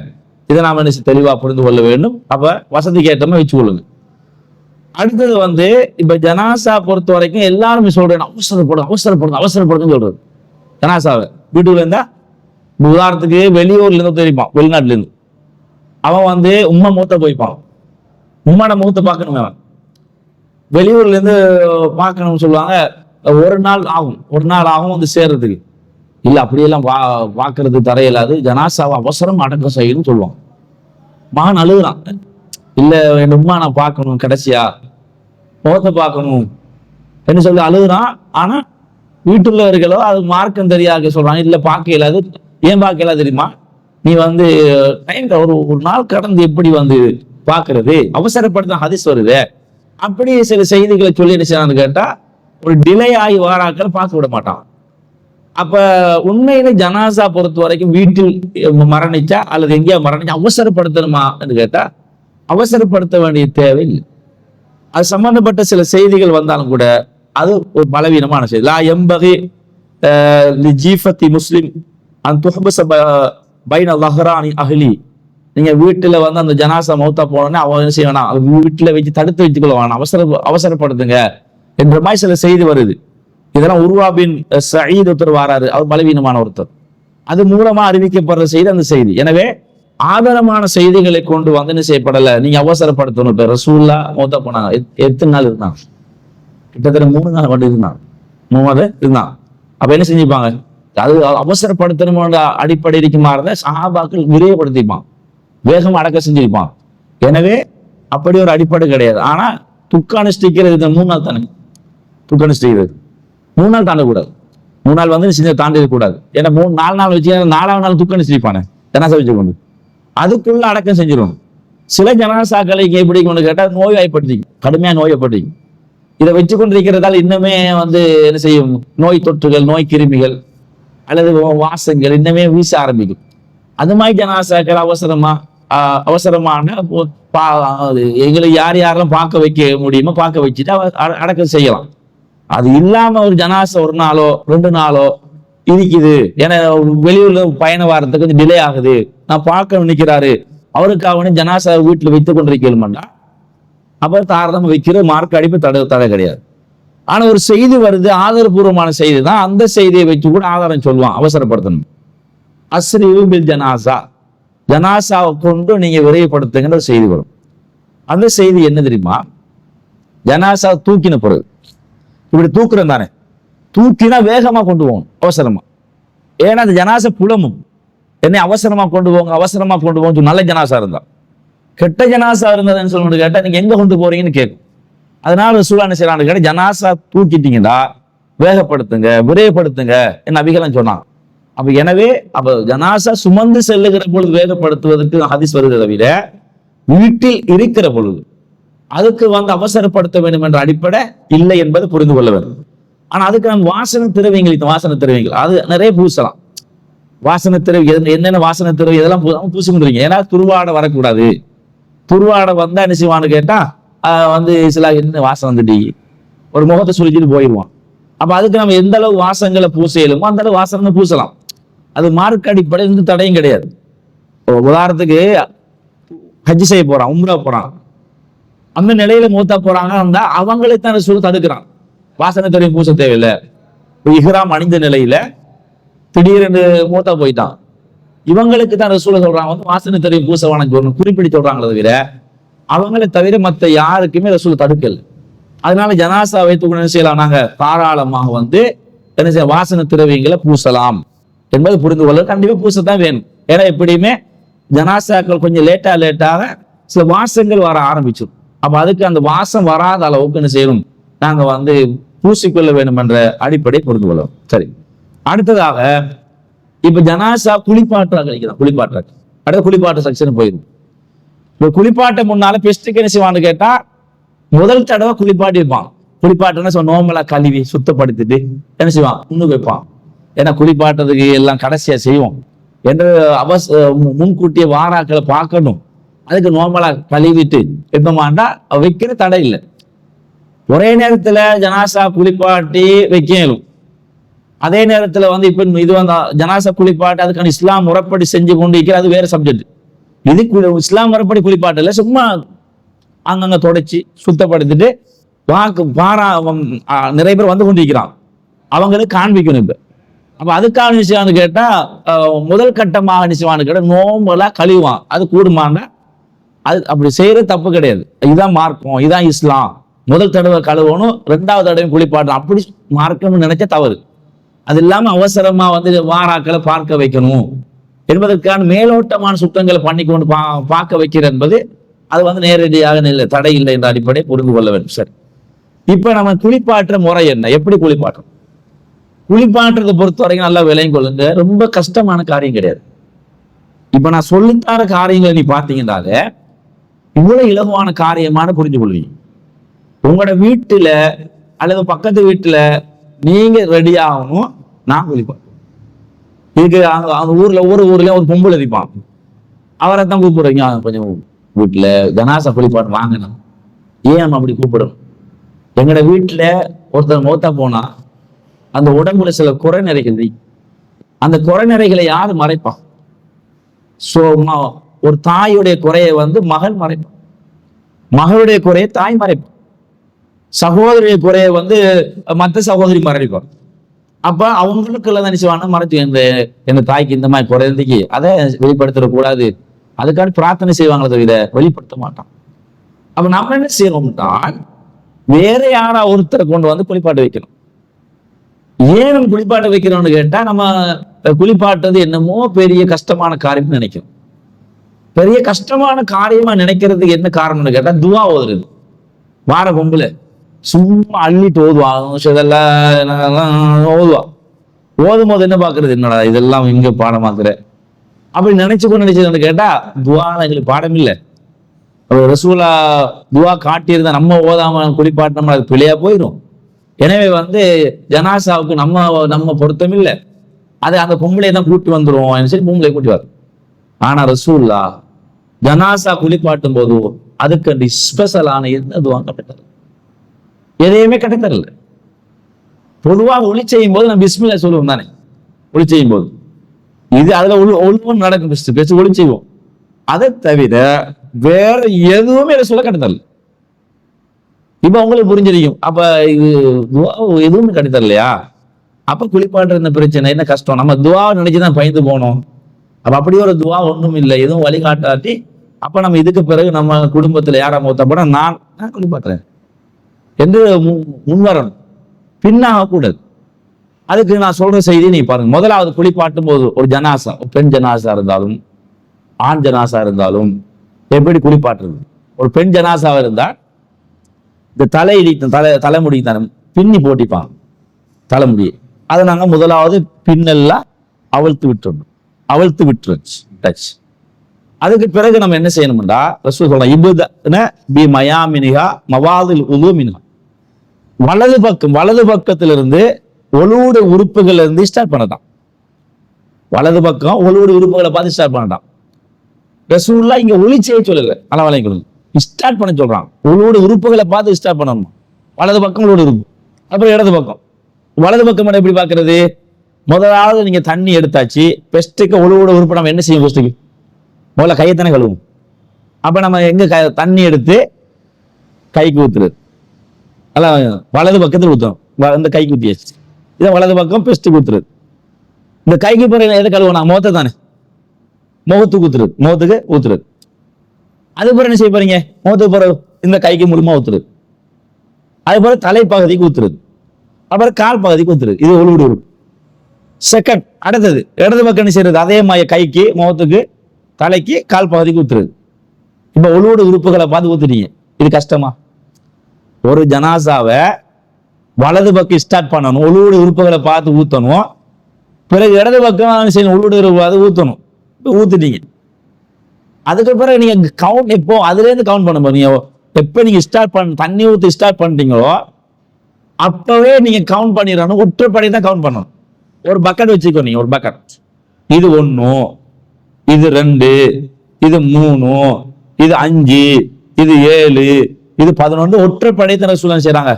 இதை நாம தெளிவா புரிந்து கொள்ள வேண்டும். அப்ப வசதிக்கு ஏற்றமா வச்சு கொள்ளுங்க. அடுத்தது இப்ப ஜனாசா பொறுத்த வரைக்கும் எல்லாருமே சொல்றேன், அவசரப்படுதுன்னு சொல்றது. ஜனாசாவை வீட்டுக்குள்ள இருந்தா, உதாரணத்துக்கு வெளியூர்ல இருந்து தெரியுமா, வெளிநாட்டுல இருந்து அவன் உம்மா மூத்த போய்ப்பான், உம்மான மூத்த பார்க்கணும். அவன் வெளியூர்ல இருந்து பார்க்கணும்னு சொல்லுவாங்க. ஒரு நாள் ஆகும் சேர்றதுக்கு. இல்ல அப்படியெல்லாம் பார்க்கறது தரையில்லாது, ஜனாசாவை அவசரம் அடக்கம் செய்யணும்னு சொல்லுவான். மகன் அழுகுறான், இல்ல என் உம்மா நான் பார்க்கணும், கடைசியா முகத்தை பார்க்கணும் என்ன சொல்லி அழுகுறான். ஆனா வீட்டுள்ளவர்களோ அது மார்க்கம் தெரியாது சொல்றாங்க, இல்ல பார்க்க இயலாது. ஏன் பார்க்க இயலாது தெரியுமா, நீ டைம் ஒரு நாள் கடந்து எப்படி பார்க்கறது, அவசரப்படுத்த ஹதீஸ் வருது. அப்படி சில செய்திகளை சொல்லி என்ன செய்யறான்னு கேட்டா, ஒரு டிலே ஆகி வாராக்கள் பார்க்க விட மாட்டான். அப்ப உண்மையில ஜனாசா பொறுத்த வரைக்கும் வீட்டில் மரணிச்சா அல்லது எங்கேயா மரணிச்சா அவசரப்படுத்தணுமா என்று கேட்டா அவசரப்படுத்த வேண்டிய தேவையில்லை. அது சம்பந்தப்பட்ட சில செய்திகள் வந்தாலும் கூட அது ஒரு பலவீனமான செய்தி. லா எம்பகி ஜீஃபத்தி முஸ்லிம் அந்த பைன லஹ்ரானி அஹ்லி. நீங்க வீட்டுல அந்த ஜனாசா மௌத்தா போனோன்னே அவன் என்ன செய்ய வேணாம், வீட்டுல வச்சு தடுத்து வச்சுக்கொள்ள வேணாம், அவசரப்படுத்துங்க என்ற மாதிரி சில செய்தி வருது. இதெல்லாம் உருவாபின் சயீத் ஒருத்தர் வாராரு, அவர் பலவீனமான ஒருத்தர். அது மூலமா அறிவிக்கப்படுற செய்தி அந்த செய்தி. எனவே ஆதாரமான செய்திகளை கொண்டு என்ன செய்யப்படல, நீங்க அவசரப்படுத்தணும். இப்ப ரசூல்லா மௌத்தா போனாங்க, எத்தனை நாள் இருந்தாங்க, கிட்டத்தட்ட 3 நாள் இருந்தாங்க. 3 இருந்தான். அப்ப என்ன செஞ்சுப்பாங்க, அது அவசரப்படுத்தணும்ன்ற அடிப்படை இருக்குமாறத சஹாபாக்கள் விரைவுபடுத்திப்பான், வேகம் அடக்க செஞ்சிருப்பான். எனவே அப்படி ஒரு அடிப்படை கிடையாது. ஆனா துக்கானுஷ்டிக்கிறது இந்த 3 நாள் தானே, துக்கானுஷ்டிக்கிறது 3 நாள் தாண்டக்கூடாது. 3 நாள் வந்து செஞ்ச தாண்டி கூடாது. ஏன்னா 4 நாள் வச்சு 4ஆவது நாள் துக்கானுஷ்டிப்பானே ஜனாசா வச்சு கொண்டு, அதுக்குள்ள அடக்கம் செஞ்சிடும். சில ஜனாசாக்களை எப்படி கொண்டு கேட்டால் நோய்வாய்ப்படுத்திக்கும், கடுமையா நோயப்பட்டிக்கும். இதை வச்சு கொண்டிருக்கிறதால இன்னுமே வந்து என்ன செய்யும், நோய் தொற்றுகள், நோய் கிருமிகள் அல்லது வாசங்கள் இன்னுமே வீச ஆரம்பிக்கும். அது மாதிரி ஜனாசாக்கள் அவசரமான எங்களுக்கு யார் யாரெல்லாம் பார்க்க வைக்க முடியுமோ பார்க்க வச்சுட்டு அடக்கம் செய்யலாம். அது இல்லாம ஒரு ஜனாசா 1 நாளோ 2 நாளோ இருக்குது, ஏன்னா வெளியூர்ல பயணம் வாரத்துக்கு கொஞ்சம் டிலே ஆகுது, நான் பார்க்க நினைக்கிறாரு, அவருக்காக ஜனாசா வீட்டுல வைத்துக் கொண்டிருக்கணும்னா அப்ப தாராளமா வைக்கிற மார்க் அடிப்பு தடை கிடையாது. ஆனா ஒரு செய்தி வருது, ஆதாரபூர்வமான செய்தி தான், அந்த செய்தியை வச்சு கூட ஆதாரம் சொல்லுவான், அவசரப்படுத்தணும். அஸ்ரிஉ பில் ஜனாசா, ஜனாசாவை கொண்டு நீங்க விரைவுபடுத்துங்கிற செய்தி வரும். அந்த செய்தி என்ன தெரியுமா, ஜனாசா தூக்கின பிறகு இப்படி தூக்குறோம் தானே, தூக்கினா வேகமா கொண்டு போகணும் அவசரமா. ஏன்னா அந்த ஜனாசா புலமும் என்னை அவசரமா கொண்டு போங்க நல்ல ஜனாசா இருந்தா. கெட்ட ஜனாசா இருந்ததுன்னு சொல்லணும்னு கேட்டா நீங்க எங்க கொண்டு போறீங்கன்னு கேட்கும். அதனால ரசூலுல்லாஹ் என்ன செய்யறான்னு கேட்டா, ஜனாசா தூக்கிட்டீங்கன்னா வேகப்படுத்துங்க, விரைவுபடுத்துங்க என்ன நபிகள் சொன்னாங்க. அப்ப எனவே ஜனாசா சுமந்து செல்லுகிற பொழுது வேகப்படுத்துவதற்கு ஹதீஸ் வருது தவிர, வீட்டில் இருக்கிற பொழுது அதுக்கு அவசரப்படுத்த வேண்டும் என்ற அடிப்படை இல்லை என்பதை புரிந்து கொள்ள வேண்டும். ஆனா அதுக்கு நம்ம வாசனை திரவியங்கள் அது நிறைய பூசலாம். வாசனை திரவி என்னென்ன வாசனை திரவி இதெல்லாம் பூசி கொண்டிருக்கீங்க. ஏன்னா துருவாடை வரக்கூடாது. துருவாடை வந்தா என்ன செய்வான்னு கேட்டா சில என்ன வாசனை வந்துட்டி ஒரு முகத்தை சுழிச்சிட்டு போயிடுவான். அப்ப அதுக்கு நம்ம எந்த அளவு வாசங்களை பூசையிலுமோ அந்த அளவு வாசனை பூசலாம். அது மார்க் அடிப்படை எந்த தடையும் கிடையாது. உதாரணத்துக்கு ஹஜ் செய்ய போறான், உம்ரா போறான், அந்த நிலையில மூத்தா போறாங்க, அவங்களை தான் ரசூல் தடுக்கிறான், வாசனை திரவியம் பூச தேவையில்லை. இஹ்ராம் அணிந்த நிலையில திடீரென்று மூத்தா போயிட்டான், இவங்களுக்கு தான் ரசூல் சொல்றாங்க வாசனை திரவியம் பூசவான குறிப்பிட்டு சொல்றாங்களே தவிர அவங்களை தவிர மற்ற யாருக்குமே ரசூல் தடுக்கல. அதனால ஜனாசா வைத்து என்ன செய்யலாம், நாங்க தாராளமாக என்ன செய்ய வாசனை திரவியங்களை பூசலாம் என்பது புரிந்து கொள்ள. கண்டிப்பா பூசத்தான் வேணும். ஏன்னா எப்படியுமே ஜனாசாக்கள் கொஞ்சம் லேட்டாக சில வாசங்கள் வர ஆரம்பிச்சிடும். அப்ப அதுக்கு அந்த வாசம் வராத அளவுக்கு என்ன செய்யணும், நாங்க பூசிக்கொள்ள வேண்டும் என்ற அடிப்படை புரிந்து கொள்ளும். சரி, அடுத்ததாக இப்ப ஜனாசா குளிப்பாட்டுறாங்க. அடுத்த குளிப்பாட்டு செக்ஷன் போயிடும். இப்ப குளிப்பாட்ட முன்னால பெஸ்ட்டுக்கு என்ன செய்வான்னு கேட்டா, முதல் தடவை குளிப்பாட்டி இருப்பான். குளிப்பாட்டுன்னா நோம்பலா கழுவி சுத்தப்படுத்திட்டு என்ன செய்வான், முன்னுக்கு வைப்பான். ஏன்னா குளிப்பாட்டுறதுக்கு எல்லாம் கடைசியா செய்வோம் என்று முன்கூட்டிய வாராக்களை பார்க்கணும். அதுக்கு நோம்பலா கழுவிட்டு எப்பமாண்டா வைக்கிற தடை இல்லை. ஒரே நேரத்துல ஜனாசா குளிப்பாட்டி வைக்கணும். அதே நேரத்துல இப்ப இது ஜனாசா குளிப்பாட்டு அதுக்கான இஸ்லாம் முறைப்படி செஞ்சு கொண்டு இருக்கிற அது வேற சப்ஜெக்ட். இது இஸ்லாம் முறைப்படி குளிப்பாட்டு இல்லை, சும்மா அங்கங்க தொடச்சி சுத்தப்படுத்திட்டு நிறைய பேர் கொண்டிருக்கிறான், அவங்களுக்கு காண்பிக்கணும். இப்ப அப்ப அதுக்கான நிச்சயம்னு கேட்டா முதல் கட்டமாக நிச்சயமானு கேட்டா நோம்பெல்லாம் கழுவான். அது கூடுமான அது அப்படி செய்யறது தப்பு கிடையாது. இதுதான் மார்க்கம், இதுதான் இஸ்லாம். முதல் தடவை கழுவணும், 2வது தடவை குளிப்பாட்டணும், அப்படி மார்க்கம்னு நினைச்ச தவறு. அது இல்லாம அவசரமா வாராக்களை பார்க்க வைக்கணும் என்பதற்கான மேலோட்டமான சுத்தங்களை பண்ணி கொண்டு பார்க்க வைக்கிறது என்பது அது நேரடியாக தடை இல்லை என்ற அடிப்படையை புரிந்து கொள்ள வேண்டும். சரி, இப்ப நம்ம குளிப்பாட்டுற முறை என்ன, எப்படி குளிப்பாட்டுறோம்? குளிப்பாட்டுறதை பொறுத்த வரைக்கும் நல்லா விலையும் கொள்ளுங்க, ரொம்ப கஷ்டமான காரியம் கிடையாது. இப்ப நான் சொல்லித்தார காரியங்களை நீ பார்த்தீங்கன்னால இவ்வளவு இலகுவான காரியமான புரிஞ்சு கொள்வீங்க. உங்களோட வீட்டுல அல்லது பக்கத்து வீட்டுல நீங்க ரெடி ஆகணும், நான் குளிப்பாட்டுவேன். இதுக்கு அந்த ஊர்ல ஒவ்வொரு ஊர்லயும் ஒரு பொம்பளை இருப்பான், அவரை தான் கூப்பிடுறீங்க, கொஞ்சம் வீட்டுல ஜனாசா குளிப்பாட்டு வாங்கணும். ஏன் நம்ம அப்படி கூப்பிடணும்? எங்கட வீட்டுல ஒருத்தர் மௌத்தா போனா அந்த உடம்புல சில குறை நிறைகள், அந்த குறை நிறைகளை யாரு மறைப்பான்? ஒரு தாயுடைய குறையை மகள் மறைப்பான், மகளுடைய குறையை தாய் மறைப்பான், சகோதரிய குறையை மற்ற சகோதரி மறைப்பான். அப்ப அவங்களுக்குள்ள நினைச்சுவாங்க மறைச்சு எங்க தாய்க்கு இந்த மாதிரி குறை இருந்துச்சு, அதை வெளிப்படுத்தக்கூடாது, அதுக்கான பிரார்த்தனை செய்வாங்களே தவிர வெளிப்படுத்த மாட்டான். அப்ப நம்ம என்ன செய்யணும்னா வேற யாரா ஒருத்தரை கொண்டு குளிப்பாட்டு வைக்கணும். ஏன் நம்ம குளிப்பாட்ட வைக்கிறோம்னு கேட்டா, நம்ம குளிப்பாட்டுறது என்னமோ பெரிய கஷ்டமான காரியம் நினைக்கிறோம். பெரிய கஷ்டமான காரியமா நினைக்கிறதுக்கு என்ன காரணம்னு கேட்டா, துவா ஓதுறது. வார கொம்புல சும்மா அள்ளிட்டு ஓதுவாங்க, இதெல்லாம் ஓதுவா. ஓதும் போது என்ன பாக்குறது, என்னடா இதெல்லாம் இங்க பாடமாக்குற அப்படி நினைச்சதுன்னு கேட்டா, துவா எங்களுக்கு பாடம் இல்லை. ரசூலா துவா காட்டியிருந்தா நம்ம ஓதாம குளிப்பாட்டோம்னா அது பிழையா போயிடும். எனவே ஜனாசாவுக்கு நம்ம பொருத்தம் இல்லை. அது அந்த பொம்பளை தான் கூட்டி வந்துடும், சரி பொம்பளை கூட்டி வரும். ஆனா ரசூல்லா ஜனாசா குளிப்பாட்டும் போது அதுக்கு ஸ்பெஷலான எந்த துவா கட்டத்தரல, எதையுமே கட்டத்தரல. பொதுவாக ஒளி செய்யும் போது நம்ம பிஸ்மில்லா சொல்லுவோம் தானே, ஒளி செய்யும் போது இது அதுல ஒழுங்கும் நடக்கும், பெஸ்ட் ஒளி செய்வோம். அதை தவிர வேற எதுவுமே சொல்ல கட்டத்தரல. இப்ப உங்களுக்கு புரிஞ்சிருக்கும், அப்ப இது துவா எதுவுமே கட்டத்தரலையா, அப்ப குளிப்பாட்டுற இந்த பிரச்சனை என்ன கஷ்டம், நம்ம துவாவை நினைச்சுதான் பயந்து போனோம். அப்ப அப்படி ஒரு துவா ஒன்றும் இல்லை, எதுவும் வழிகாட்டாட்டி அப்ப நம்ம இதுக்கு பிறகு நம்ம குடும்பத்துல யாரா மூத்தப்பட நான் குளிப்பாட்டுறேன் என்று முன்வரணும், பின்னாக கூடாது. அதுக்கு நான் சொல்ற செய்தி நீ பாருங்க. முதலாவது குளிப்பாட்டும் போது ஒரு ஜனாசா, ஒரு பெண் ஜனாசா இருந்தாலும் ஆண் ஜனாசா இருந்தாலும் எப்படி குளிப்பாட்டுறது. ஒரு பெண் ஜனாசாவா இருந்தா இந்த தலைமுடி தானே பின்னி போட்டிப்பாங்க தலைமுடியை, அதை நாங்க முதலாவது பின்னெல்லாம் அவிழ்த்து விட்டுருச்சு. அதுக்கு பிறகு நம்ம என்ன செய்யணும்டா, ரசூல் சொல்றாங்க, இப்தன பி மயாமினிஹா மவாதில் உலூமின்ஹா, வலது பக்கத்திலிருந்து ஒழுவுடைய உறுப்புகள் இருந்து ஸ்டார்ட் பண்ணலாம். வலது பக்கம் ஒழுவுடைய உறுப்புகளை பார்த்து ஸ்டார்ட் பண்ணலாம். ரசூல்லா இங்க ஒளி செய்ய சொல்லல, அளவலைகளும் ஸ்டார்ட் பண்ண சொல்றான். ஒழுவுடைய உறுப்புகளை பார்த்து ஸ்டார்ட் பண்ணணும். வலது பக்கம் ஒழுவுடைய உறுப்பு, அப்புறம் இடது பக்கம். வலது பக்கம் எப்படி பாக்குறது, முதலாவது நீங்க தண்ணி எடுத்தாச்சு, பெஸ்ட்டுக்கு ஒழுவோட உறுப்பு நம்ம என்ன செய்யும், பெஸ்ட்டுக்கு முதல்ல கையத்தானே கழுவும். அப்ப நம்ம எங்க தண்ணி எடுத்து கைக்கு ஊத்துறது, அதான் வலது பக்கத்தில் ஊத்துறோம். இந்த கைக்கு ஊத்தியாச்சு, இதை வலது பக்கம் பெஸ்ட்டுக்கு ஊத்துறது. இந்த கைக்கு பிறகு எதை கழுவுனா, முகத்தை தானே, முகத்துக்கு ஊத்துறது. அது பிறகு என்ன செய்ய போறீங்க, முகத்துக்கு பிறகு இந்த கைக்கு முழுமா ஊத்துறது. அது பிறகு தலைப்பகுதிக்கு ஊத்துறது, அப்புறம் கால் பகுதிக்கு ஊத்துறது. இது ஒழுவுடைய உறுப்பு. செகண்ட் அடுத்தது இடது பக்கம் என்ன செய்யறது, அதே மாதிரி கைக்கு முகத்துக்கு தலைக்கு கால் பகுதிக்கு ஊத்துறது. இப்ப ஒழுவோட உறுப்புகளை பார்த்து ஊத்துறீங்க, இது கஷ்டமா? ஒரு ஜனாசாவை வலது பக்கம் ஸ்டார்ட் பண்ணணும், ஒழுவோட உறுப்புகளை பார்த்து ஊத்தணும். பிறகு இடது பக்கம் செய்யணும், ஒழுவோட அதை ஊத்தணும். ஊத்துட்டீங்க, அதுக்கு பிறகு நீங்க கவுண்ட் எப்போ அதுல இருந்து கவுண்ட் பண்ண போறீங்க. எப்ப நீங்க தண்ணி ஊத்தி ஸ்டார்ட் பண்ணிட்டீங்களோ அப்பவே நீங்க கவுண்ட் பண்ணிடணும். ஒற்றைப்படை தான் கவுண்ட் பண்ணணும். ஒரு பக்கெட் வச்சுக்கோ, நீங்க ஒரு பக்கெட், இது 1, இது 2, இது 3, இது 5, இது 7, இது 11. ஒற்றைப்படை தான் சொல்ல செய்யறாங்க.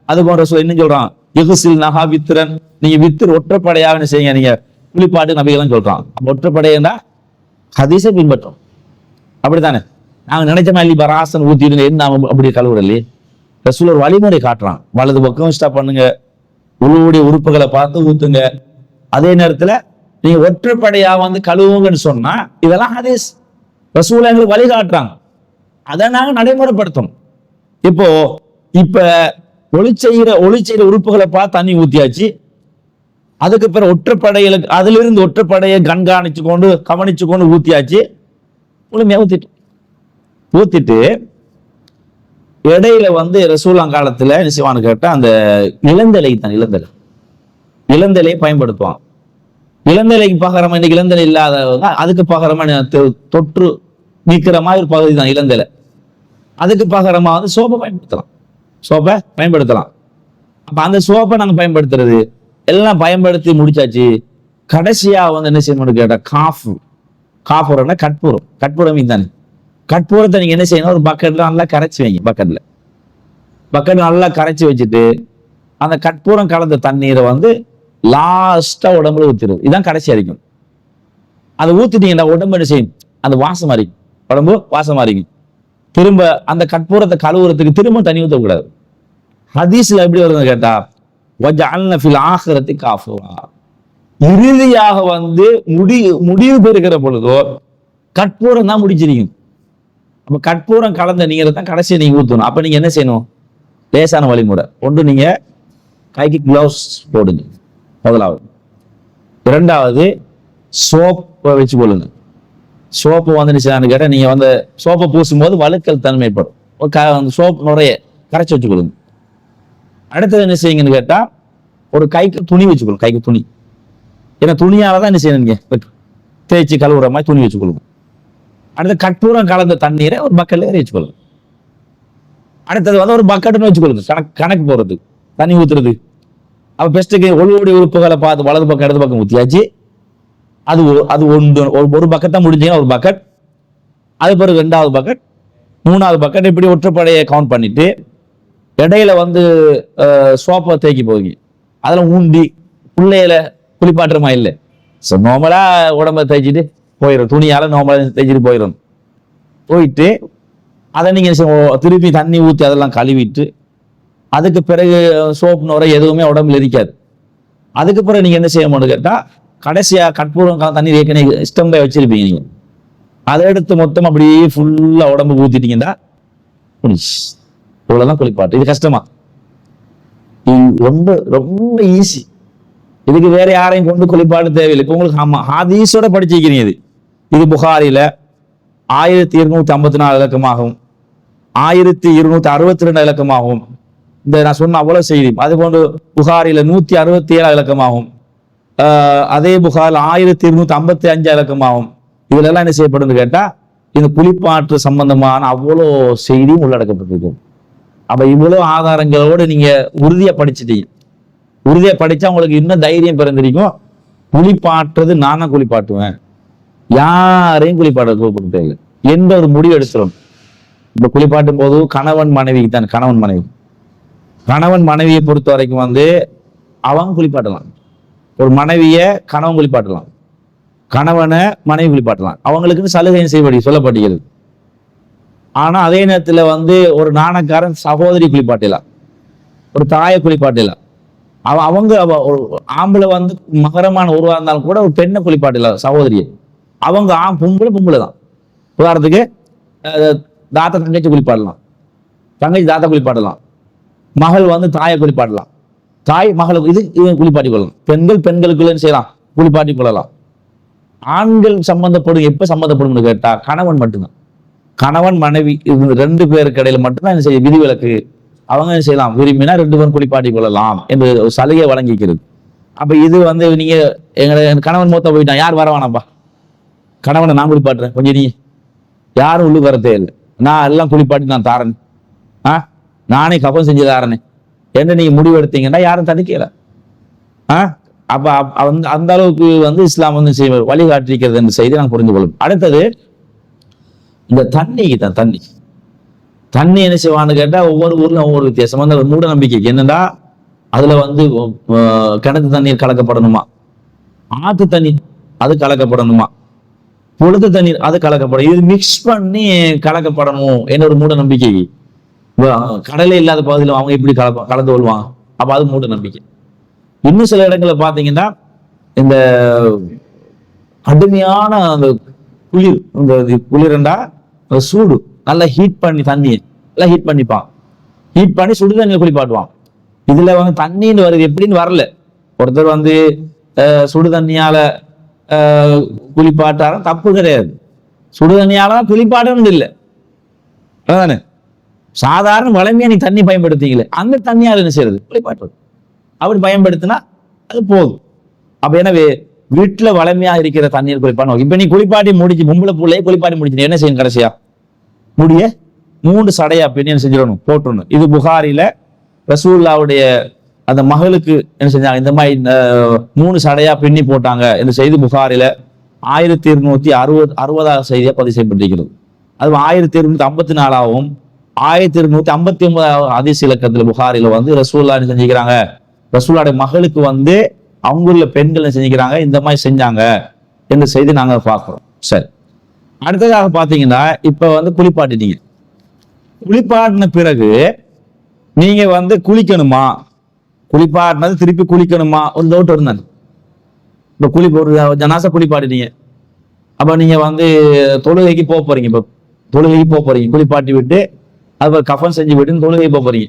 அது போன்ற என்ன சொல்றான், இகுசில் நகா வித்திரன், நீங்க வித்திர ஒற்றைப்படையாக செய்யுங்க. நீங்க குளிப்பாட்டு நபிகள்லாம் சொல்றான். ஒற்றைப்படையா ஹதீஸை பின்பற்றோம், அப்படித்தானே? நாங்க நினைச்ச மாதிரி பராசன் ஊத்திடுங்க, என்ன அப்படி கழுவுறல்லையே. ரசூல் ஒரு வழிமுறை காட்டுறான். வலது பக்கம் ஸ்டாப் பண்ணுங்க, உழுவுடைய உறுப்புகளை பார்த்து ஊத்துங்க. அதே நேரத்துல நீங்க ஒற்றைப்படையா கழுவுங்கன்னு சொன்னா இதெல்லாம் ஹதீஸ். ரசூல் எங்களுக்கு வழி காட்டுறாங்க, அதை நாங்க நடைமுறைப்படுத்தணும். இப்ப ஒளி செய்யற உறுப்புகளை பார்த்து தண்ணி ஊத்தியாச்சு. அதுக்கு பிறகு ஒற்றைப்படைகளுக்கு அதுல இருந்து ஒற்றைப்படையை கண்காணிச்சு கொண்டு கவனிச்சு கொண்டு ஊத்தியாச்சு. முழுமையா ஊத்திட்டு இடையில ரசூலுல்லாஹ் என்ன செய்வான்னு கேட்டா, அந்த இளந்தலையை பயன்படுத்துவான். இளந்தலைக்கு பகரமா, இன்னைக்கு இளந்தலை இல்லாதவங்க அதுக்கு பகரமா தொற்று நீக்கிற மாதிரி ஒரு பகுதி தான் இளந்தலை. அதுக்கு பகரமா சோப்பை பயன்படுத்தலாம். அப்ப அந்த சோப்பை நாங்க பயன்படுத்துறது எல்லாம் பயன்படுத்தி முடிச்சாச்சு. கடைசியா என்ன செய்யணும்னு கேட்டா, காஃபுரம்னா கற்பூரம் தானே. கற்பூரத்தை நீங்க என்ன செய்யணும், ஒரு பக்கெட்ல நல்லா கரைச்சி வைங்க. பக்கெட் நல்லா கரைச்சி வச்சுட்டு அந்த கற்பூரம் கலந்த தண்ணீரை லாஸ்டா உடம்புல ஊத்திடுது. இதுதான் கடைசி அரிக்கும். அதை ஊத்திட்டீங்கன்னா உடம்பு என்ன செய்யும், அந்த வாசம் அரிக்கும், உடம்பு வாசம் அரிக்கும். திரும்ப அந்த கற்பூரத்தை கழுவுறதுக்கு திரும்ப தண்ணி ஊற்றக்கூடாது. ஹதீஸ்ல எப்படி வருதுன்னு கேட்டா, இறுதியாக முடிவு பெறுகிற பொழுதோ கற்பூரம் தான் முடிச்சிருக்கும். அப்ப கற்பூரம் கலந்த நீரை தான் கடைசியை நீங்க ஊத்தணும். அப்ப நீங்க என்ன செய்யணும், லேசான வழிமுறை. ஒன்று, நீங்க கைக்கு கிளவுஸ் போடுங்க முதலாவது. இரண்டாவது, சோப்பை வச்சு கொள்ளுங்க. சோப்பு வந்துச்சுன்னு கேட்டால் நீங்க வந்து சோப்பை பூசும் போது வழுக்கல் தன்மைப்படும். சோப்பு நிறைய கரைச்சி வச்சுக்கொள்ளுங்க. அடுத்தது என்ன செய்யுங்கன்னு கேட்டா, ஒரு கைக்கு துணி வச்சுக்கொள்ளும். கைக்கு துணி, ஏன்னா துணியால தான் என்ன செய்யணும், நீங்க தேய்ச்சி கழுவுற மாதிரி துணி வச்சுக்கொள்ளுங்க. அடுத்து கற்பூரம் கலந்த தண்ணீரை ஒரு பக்கெட்ல ஏறி வச்சுக்கொள்ளுங்க. அடுத்தது வந்து ஒரு பக்கெட்னு வச்சுக்கொள்ளுங்க, கணக்கு போறது, தண்ணி ஊத்துறது. அப்ப பெஸ்ட்டுக்கு ஒழுவுடைய உறுப்புகளை பார்த்து வலது பக்கம் இடது பக்கம் ஊத்தியாச்சு. அது ஒரு பக்கெட் தான் முடிஞ்சீங்கன்னா ஒரு பக்கெட், அது பிறகு 2வது பக்கெட், 3வது பக்கெட், இப்படி ஒற்றைப்படையை கவுண்ட் பண்ணிட்டு இடையில வந்து சோப்பை தேக்கி போவீங்க. அதில் ஊண்டி பிள்ளையில குளிப்பாட்டுறமா இல்லை. ஸோ நார்மலா உடம்ப தேய்ச்சிட்டு போயிடும், துணியால நார்மலா தேய்ச்சிட்டு போயிட்டு அதை நீங்க திருப்பி தண்ணி ஊற்றி அதெல்லாம் கழுவிட்டு, அதுக்கு பிறகு சோப்பு நுரை எதுவுமே உடம்புல இருக்காது. அதுக்கு பிறகு நீங்க என்ன செய்யணும்னு கேட்டா, கடைசியா கற்பூரம் தண்ணி ஏற்கனவே ஸ்டம்பை வச்சிருப்பீங்க, நீங்க அதை எடுத்து மொத்தம் அப்படியே ஃபுல்லா உடம்பு ஊத்திட்டீங்கன்னா இவ்வளவுதான் குளிப்பாட்டு. இது கஷ்டமா? ரொம்ப ரொம்ப ஈஸி. இதுக்கு வேற யாரையும் கொண்டு குளிப்பாட்டு தேவையில்லை. இப்போ உங்களுக்கு ஹதீஸோட படிச்சிருக்கிறீங்க. இது புகாரில 1254 இலக்கமாகும், 1262 இலக்கமாகும். இந்த நான் சொன்ன அவ்வளவு செய்தி. அது போன்று புகாரில 167 இலக்கமாகும். அதே புகாரில் 1255 இலக்கமாகும். இதுல எல்லாம் என்ன செய்யப்படும் கேட்டா, இந்த குளிப்பாட்டு சம்பந்தமான அவ்வளோ செய்தியும் உள்ளடக்கப்பட்டிருக்கும். அப்ப இவ்வளவு ஆதாரங்களோடு நீங்க உறுதியா படிச்சுட்டீங்க. உறுதியா படிச்சா உங்களுக்கு இன்னும் தைரியம் பிறந்திருக்கும். குளிப்பாட்டுறது நானா குளிப்பாட்டுவேன், யாரையும் குளிப்பாட்ட தேவை என்ற ஒரு முடிவு எடுத்துரும். இப்ப குளிப்பாட்டும் போது கணவன் மனைவிக்கு தான், கணவன் மனைவியை பொறுத்த வரைக்கும் வந்து அவங்க குளிப்பாட்டலாம். ஒரு மனைவிய கணவன் குளிப்பாட்டலாம், கணவனை மனைவி குளிப்பாட்டலாம். அவங்களுக்குன்னு சலுகை செய்யப்படி சொல்லப்படுகிறது. ஆனா அதே நேரத்துல வந்து ஒரு நாணக்காரன் சகோதரி குளிப்பாட்டலாம், ஒரு தாயை குளிப்பாட்டலாம். அவங்க ஒரு ஆம்பளை வந்து மகரமான உருவா இருந்தாலும் கூட ஒரு பெண்ணை குளிப்பாட்டலாம், சகோதரியை. அவங்க பொம்பளை தான். உதாரணத்துக்கு தாத்தா தங்கச்சி குளிப்பாடலாம், தங்கச்சி தாத்தா குளிப்பாடலாம், மகள் வந்து தாயை குளிப்பாட்டலாம், தாய் மகளுக்கு இவன் குளிப்பாட்டி கொள்ளலாம். பெண்களுக்குள்ள செய்யலாம், குளிப்பாட்டி கொள்ளலாம். ஆண்கள் சம்பந்தப்படும் எப்ப சம்பந்தப்படும் கேட்டா கணவன் மட்டும்தான். கணவன் மனைவி 2 பேருக்கு இடையில மட்டும்தான் என்ன செய்ய விதிவிலக்கு. அவங்க என்ன செய்யலாம், விரும்பினா 2 பேரும் குளிப்பாட்டி கொள்ளலாம் என்று ஒரு சலுகை வழங்கிக்கிறது. அப்ப இது வந்து நீங்க கணவன் மூத்த போயிட்டான், யார் வரவானாப்பா, கணவனை நான் குளிப்பாட்டுறேன், கொஞ்சம் நீ யாரும் உள்ளுக்கு வரத்தே இல்லை, நான் எல்லாம் குளிப்பாட்டி நான் தாரேன், நானே கபம் செஞ்சு தாரேன்னு என்ன நீங்க முடிவு எடுத்தீங்கன்னா யாரும் தடுக்கல. அப்ப அந்த அளவுக்கு வந்து இஸ்லாம் வந்து வழிகாட்டிருக்கிறது என்ற செய்தி நான் புரிந்து கொள்ளும். அடுத்தது இந்த தண்ணி என்ன செய்வான்னு கேட்டா, ஒவ்வொரு ஊர்ல ஒவ்வொரு வித்தியாசம். அந்த மூட நம்பிக்கைக்கு என்னன்னா, அதுல வந்து கிணத்து தண்ணீர் கலக்கப்படணுமா, ஆத்து தண்ணீர் அது கலக்கப்படணுமா, புழுது தண்ணீர் அது கலக்கப்படும், இது மிக்ஸ் பண்ணி கலக்கப்படணும் என்ன ஒரு மூட நம்பிக்கை. கடலே இல்லாத பகுதியில் அவங்க எப்படி கலந்து கொள்வாங்க. அப்ப அது மூட நம்பிக்கை. இன்னும் சில இடங்களை பாத்தீங்கன்னா, இந்த கடுமையான அந்த குளிர்ண்டா சூடு நல்லா ஹீட் பண்ணி தண்ணியை நல்லா ஹீட் பண்ணி சுடு தண்ணியை குளிப்பாட்டுவான். இதுல வந்து தண்ணின்னு வருது எப்படின்னு வரல. ஒருத்தர் வந்து சுடு தண்ணியால குளிப்பாட்டார தப்பு கிடையாது, சுடு தண்ணியாலதான் குளிப்பாட்டணும் இல்லை அதானே. சாதாரண வளமையா நீ தண்ணி பயன்படுத்திக்கல, அந்த தண்ணியால என்ன செய்யறது, குளிப்பாட்டுறது. அப்படி பயன்படுத்தினா அது போதும். அப்ப எனவே வீட்டுல வளமையா இருக்கிற தண்ணீர் குளிப்பாட்டு. இப்ப நீ குளிப்பாட்டி முடிச்சு பொம்பளை பிள்ளையே குளிப்பாட்டி முடிச்சு என்ன செய்யணும், கடைசியா முடிய 3 சடையா பெண் என்ன செஞ்சிடணும், போட்டுடணும். இது புகாரில ரசூலுல்லாவுடைய அந்த மகளுக்கு என்ன செஞ்சாங்க, இந்த மாதிரி 3 சடையா பின்னி போட்டாங்க இந்த செய்தி புகாரில 1260 செய்தியா பதிவு செய்யப்பட்டிருக்கிறது. அது 1254 1259 ஹதீஸ் இலக்கத்துல புகாரில வந்து ரசூலுல்லாஹ் என்ன செஞ்சுக்கிறாங்க, ரசூலுல்லாஹ்வுடைய மகளுக்கு வந்து அவங்க உள்ள பெண்கள் என்ன செஞ்சுக்கிறாங்க, இந்த மாதிரி செஞ்சாங்க என்ற செய்தி நாங்க பார்க்கிறோம். சரி, அடுத்ததாக பாத்தீங்கன்னா இப்ப வந்து குளிப்பாட்டிட்டீங்க. குளிப்பாட்டின பிறகு நீங்க வந்து குளிக்கணுமா, குளிப்பாட்டினது திருப்பி குளிக்கணுமா ஒரு டவுட் இருந்தாங்க. இப்ப ஒரு ஜனாசா குளிப்பாட்டிட்டீங்க, அப்ப நீங்க வந்து தொழுகைக்கு போக போறீங்க. இப்ப தொழுகைக்கு போக போறீங்க, குளிப்பாட்டி விட்டு அது கஃபன் செஞ்சு விட்டு தொழுகை போக போறீங்க.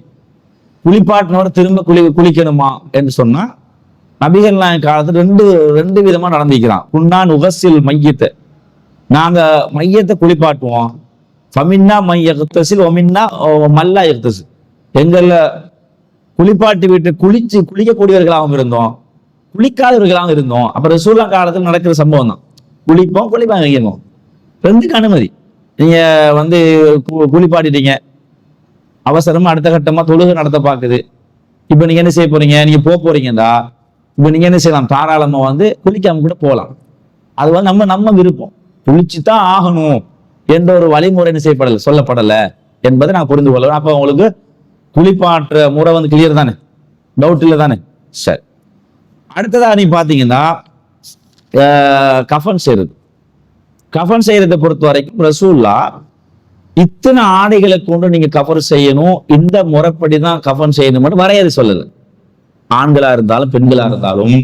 குளிப்பாட்டினோட திரும்ப குளிக்கணுமா என்று சொன்னா நபிகள் நாயகம் காலத்துல ரெண்டு விதமா நடந்திருக்கிறான். குன்னான் உகசில் மையத்தை, நாங்க மையத்தை குளிப்பாட்டுவோம். ஃபமின்னா மையத்தசில் ஒமின்னா மல்லா எத்தசில், எங்கள்ல குளிப்பாட்டி விட்டு குளிக்கக்கூடியவர்களாகவும் இருந்தோம், குளிக்காதவர்களாகவும் இருந்தோம். அப்ப ரசூலுல்லாஹ் காலத்தில் நடக்கிற சம்பவம் தான். குளிப்பாங்க ரெண்டுக்கு அனுமதி. நீங்க வந்து குளிப்பாட்டிட்டீங்க, அவசரமா அடுத்த கட்டமா தொழுகை நடத்த பாக்குது. இப்ப நீங்க என்ன செய்ய போறீங்க, நீங்க போறீங்கடா, இப்ப நீங்க என்ன செய்யலாம், தாராளமா வந்து குளிக்காம கூட போகலாம். அது வந்து நம்ம விருப்பம். குளிச்சுதான் ஆகணும் என்ற ஒரு வழிமுறை என்ன செய்யப்படலை, சொல்லப்படலை என்பதை நான் புரிந்து கொள்ளலாம். அப்ப உங்களுக்கு குளிப்பாற்ற முறை வந்து கிளியர் தானே, டவுட் இல்லை தானே? சரி, அடுத்ததா நீ பாத்தீங்கன்னா கஃபன் செய்யறதை பொறுத்த வரைக்கும் ரசூலுல்லாஹ் இத்தனை ஆடைகளை கொண்டு நீங்க கஃபன் செய்யணும், இந்த முறைப்படிதான் கஃபன் செய்யணும் வரையறை சொல்லல. ஆண்களா இருந்தாலும் பெண்களா இருந்தாலும்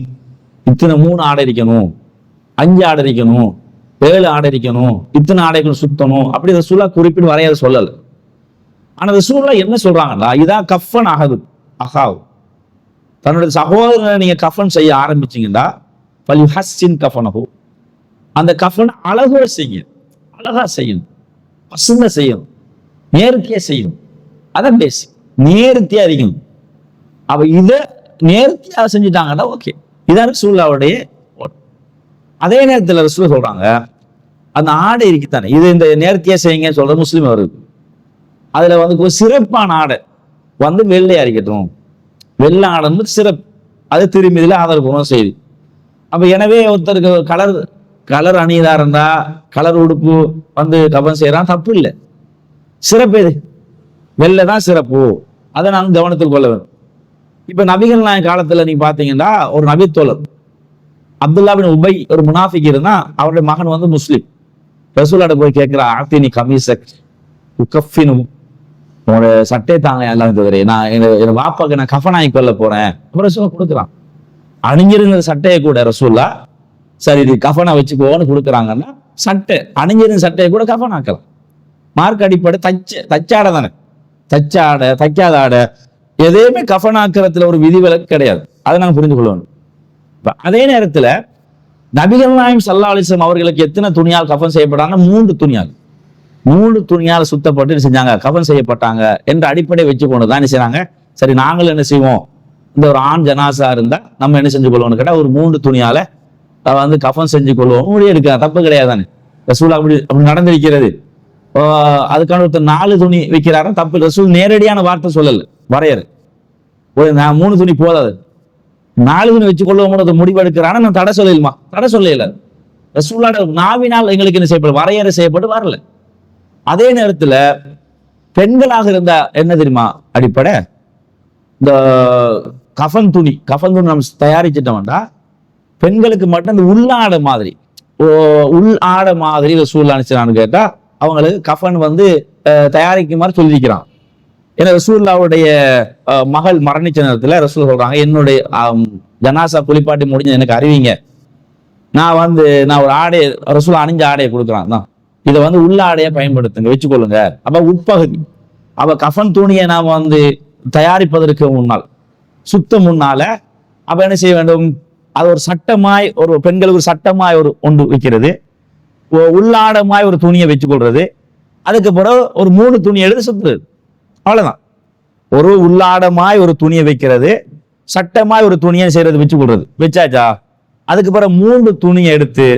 இத்தனை 3 ஆடை இருக்கணும், 5 ஆடை இருக்கணும், 7 ஆடை இருக்கணும், இத்தனை ஆடைகள் சுத்தணும் அப்படி ரசூலுல்லாஹ் குறிப்பிட்டு வரையறை சொல்லல. ஆனா ரசூலுல்லாஹ் என்ன சொல்றாங்கன்னா, இதான் கஃபன் அகாவ், தன்னுடைய சகோதரனை நீங்க கஃபன் செய்ய ஆரம்பிச்சீங்கன்னா கஃபனஹு, அந்த கஃபன் அழகா செய்யணும், பசுங்க செய்யணும், நேர்த்தியா செய்யணும். அதான் பேசி நேர்த்தியா இருக்கணும். அப்ப இத நேர்த்தியா செஞ்சுட்டாங்கன்னா ஓகே, இதான் ரசூலுல்லாஹ்வுடைய. அதே நேரத்தில் ரசூலுல்லாஹ் சொல்றாங்க, அந்த ஆடை இருக்குத்தானே, இது இந்த நேர்த்தியா செய்யுங்க சொல்ற முஸ்லீம் வருது. அதுல வந்து ஒரு சிறப்பான ஆடை வந்து வெள்ளையா இருக்கட்டும், வெள்ளை ஆடை வந்து சிறப்பு, அது திரும்பிதில ஆதரவுபூர்வம் செய்தி. அப்ப எனவே ஒருத்தருக்கு கலர் அணியதா இருந்தா கலர் உடுப்பு வந்து கஃபன் செய்யறான், தப்பு இல்லை. சிறப்பு எது? வெள்ளை தான் சிறப்பு, அதை நாங்கள் கவனத்தில் கொள்ள வேண்டும். இப்ப நபிகள் நாயகம் காலத்துல நீங்க பாத்தீங்கன்னா ஒரு நபி தோழர் அப்துல்லா பின் உபை ஒரு முனாஃபிக் இருந்தா, அவருடைய மகன் வந்து முஸ்லிம். ரசூலுல்லாஹ் போய் கேட்கிறா, ஆத்தினி கமீசக் உகஃபினு, உன்னோட சட்டை தாங்க எல்லாம் தோழரே, நான் என் வாப்பாக்கு நான் கஃபன் ஆகி கொள்ள போறேன். அப்புறம் ரசூலுல்லாஹ் கொடுக்குறான். அணிஞ்சிருந்த சட்டையை கூட ரசூலுல்லாஹ் சரி இது கஃபனை வச்சுக்கோன்னு கொடுக்குறாங்கன்னா, சட்டை அணிஞ்சிருந்த சட்டையை கூட கஃபன் ஆக்கலாம். மார்க் அடிப்படை தச்சாடை தானே, தச்சாடை தைக்காத ஆடை எதையுமே கஃபன் ஆக்கிறதுல ஒரு விதிவிலக்கு கிடையாது. அதை நாங்கள் புரிந்து கொள்ளணும். அதே நேரத்துல நபிகள் நாயகம் ஸல்லல்லாஹு அலைஹி வஸல்லம் அவர்களுக்கு எத்தனை துணியால் கஃபன் செய்யப்பட்டாங்க? 3 துணியால் சுத்தப்பட்டு செஞ்சாங்க, கஃபன் செய்யப்பட்டாங்க என்ற அடிப்படை வச்சு கொண்டுதான் என்ன செய்யறாங்க. சரி, நாங்களும் என்ன செய்வோம், இந்த ஒரு ஆண் ஜனாசா இருந்தா நம்ம என்ன செஞ்சு கொள்வோம்னு கேட்டா ஒரு 3 துணியால வந்து கஃபன் செஞ்சு கொள்வோம், முடிய எடுக்க தப்பு கிடையாது தானே. ரசூல் அப்படி நடந்திருக்கிறது. அதுக்கான ஒருத்தர் 4 துணி வைக்கிறாரு, தப்பு. ரசூல் நேரடியான வார்த்தை சொல்லல, வரையறு ஒரு 3 துணி போதாது, 4 துணி வச்சு கொள்வோம் முடிவெடுக்கிறான்னு நான் தடை சொல்லலுமா? தடை சொல்லல. ரசூலுல்லாஹ் நாவினால் எங்களுக்கு என்ன செய்யப்படும், வரையறை செய்யப்பட்டு வரல. அதே நேரத்துல பெண்களாக இருந்தா என்ன தெரியுமா அடிப்படை, இந்த கஃபன் துணி நம்ம தயாரிச்சிட்டோம்டா பெண்களுக்கு மட்டும் இந்த உள்ளாடை மாதிரி ரசூலுல்லாஹ் அனுப்பிச்சான்னு கேட்டா அவங்களுக்கு கஃபன் வந்து தயாரிக்குமாறு சொல்லியிருக்கிறான். ஏன்னா ரசூலுல்லாஹ்வுடைய மகள் மரணிச்ச நேரத்துல ரசூல் சொல்றாங்க, என்னுடைய ஜனாசா குளிப்பாட்டி முடிஞ்சு எனக்கு அறிவிங்க, நான் ஒரு ஆடை ரசூல் அணிஞ்ச ஆடையை கொடுக்குறான் தான், இதை வந்து உள்ள ஆடையை பயன்படுத்துங்க, வச்சுக்கொள்ளுங்க. அப்ப உட்பகுதி அப்ப கஃபன் துணியை நாம வந்து தயாரிப்பதற்கு முன்னால் முன்னால அப்ப என்ன செய்ய வேண்டும், அது ஒரு சட்டமாய், ஒரு பெண்களுக்கு ஒரு சட்டமாய் ஒன்று வைக்கிறது, உள்ளாடமாய் ஒரு துணியை வச்சுக்கொள்றது, அதுக்கு பிறகு ஒரு 3 துணி எடுத்து சுத்துறது, அவ்வளவுதான். ஒரு உள்ளாடமாய் ஒரு துணியை வைக்கிறது, சட்டமாய் ஒரு துணியை செய்யறது, வச்சுக்கொள்றது, வச்சாச்சா. அதுக்கு பிறகு 3 துணியை எடுத்து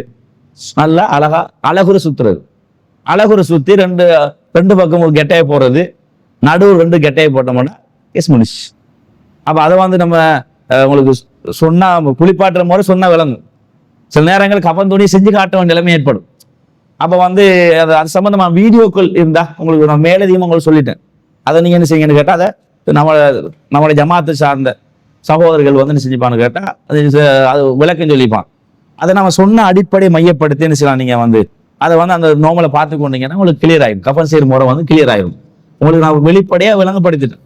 நல்லா அழகுற சுத்துறது, அழகுற சுத்தி ரெண்டு பக்கம் ஒரு கெட்டையை போடுறது, நடுவு 2 கெட்டையை போட்டோம்னா எஸ் முடிச்சு. அப்ப அதை வந்து நம்ம உங்களுக்கு சொன்னா குளிப்பாட்டுற முறை சொன்னா விளங்கும். சில நேரங்களுக்கு கஃபன் துணி செஞ்சு காட்ட வேண்டிய நிலைமை ஏற்படும். அப்ப வந்து அது சம்பந்தமா வீடியோக்கள் இருந்தா உங்களுக்கு நான் மேலதிகமா உங்களுக்கு சொல்லிட்டேன், அதை நீங்க என்ன செய்யுங்கன்னு கேட்டா அதை நம்மளுடைய ஜமாத்தை சார்ந்த சகோதரர்கள் வந்து என்ன செஞ்சுப்பான்னு கேட்டா அது விளக்கம் சொல்லிப்பான். அதை நம்ம சொன்ன அடிப்படை மையப்படுத்தி என்ன செய்யலாம், நீங்க வந்து அதை வந்து அந்த நோமலை பார்த்து கொண்டீங்கன்னா உங்களுக்கு கிளியர் ஆயிடும், கஃபன் செய்யற முறை வந்து கிளியர் ஆயிடும். உங்களுக்கு நான் வெளிப்படையா விளங்கப்படுத்திட்டேன்.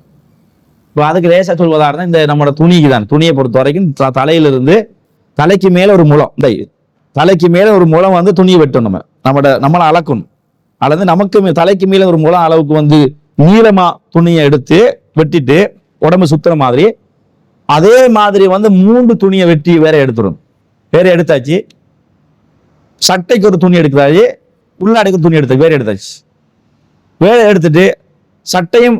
இப்போ அதுக்கு லேசா சொல்வதா இருந்தா இந்த நம்மளோட துணிக்கு தான், துணியை பொறுத்த வரைக்கும் தலையிலிருந்து தலைக்கு மேல ஒரு முழம், தலைக்கு மேல ஒரு முழம் வந்து துணியை வெட்டும், நம்மளை அளக்கணும். அளந்து நமக்கு தலைக்கு மேல ஒரு முழம் அளவுக்கு வந்து நீளமா துணியை எடுத்து வெட்டிட்டு உடம்பு சுத்துற மாதிரி. அதே மாதிரி வந்து 3 துணியை வெட்டி வேற எடுத்துடும். வேற எடுத்தாச்சு. சட்டைக்கு ஒரு துணி எடுக்கிறாச்சு, உள்ளாடைக்கு துணி எடுத்து வேற எடுத்தாச்சு. வேற எடுத்துட்டு சட்டையும்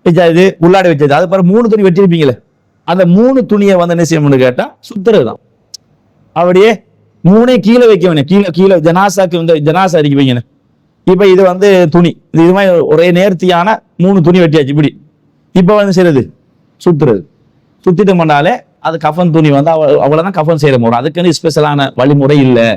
வச்சாச்சு, உள்ளாடை வச்சாச்சு. அது பாரு 3 துணி வெட்டிருப்பீங்களே, அந்த 3 துணியை வந்து என்ன செய்யணும்னு கேட்டா சுத்துறது தான். அப்படியே 3 கீழே வைக்க வேணும். கீழே ஜனாசாக்கு வந்து ஜனாசா அடிக்குவீங்க. இப்ப இது வந்து துணி, இது மாதிரி ஒரே நேர்த்தியான 3 துணி வெட்டியாச்சு. இப்படி இப்ப வந்து செய்யறது சுத்துறது. சுத்திட்டு பண்ணாலே அது கஃபன் துணி வந்து அவ்வளவுதான் கஃபன் செய்யற முறை. அதுக்குன்னு ஸ்பெஷலான வழிமுறை இல்லை.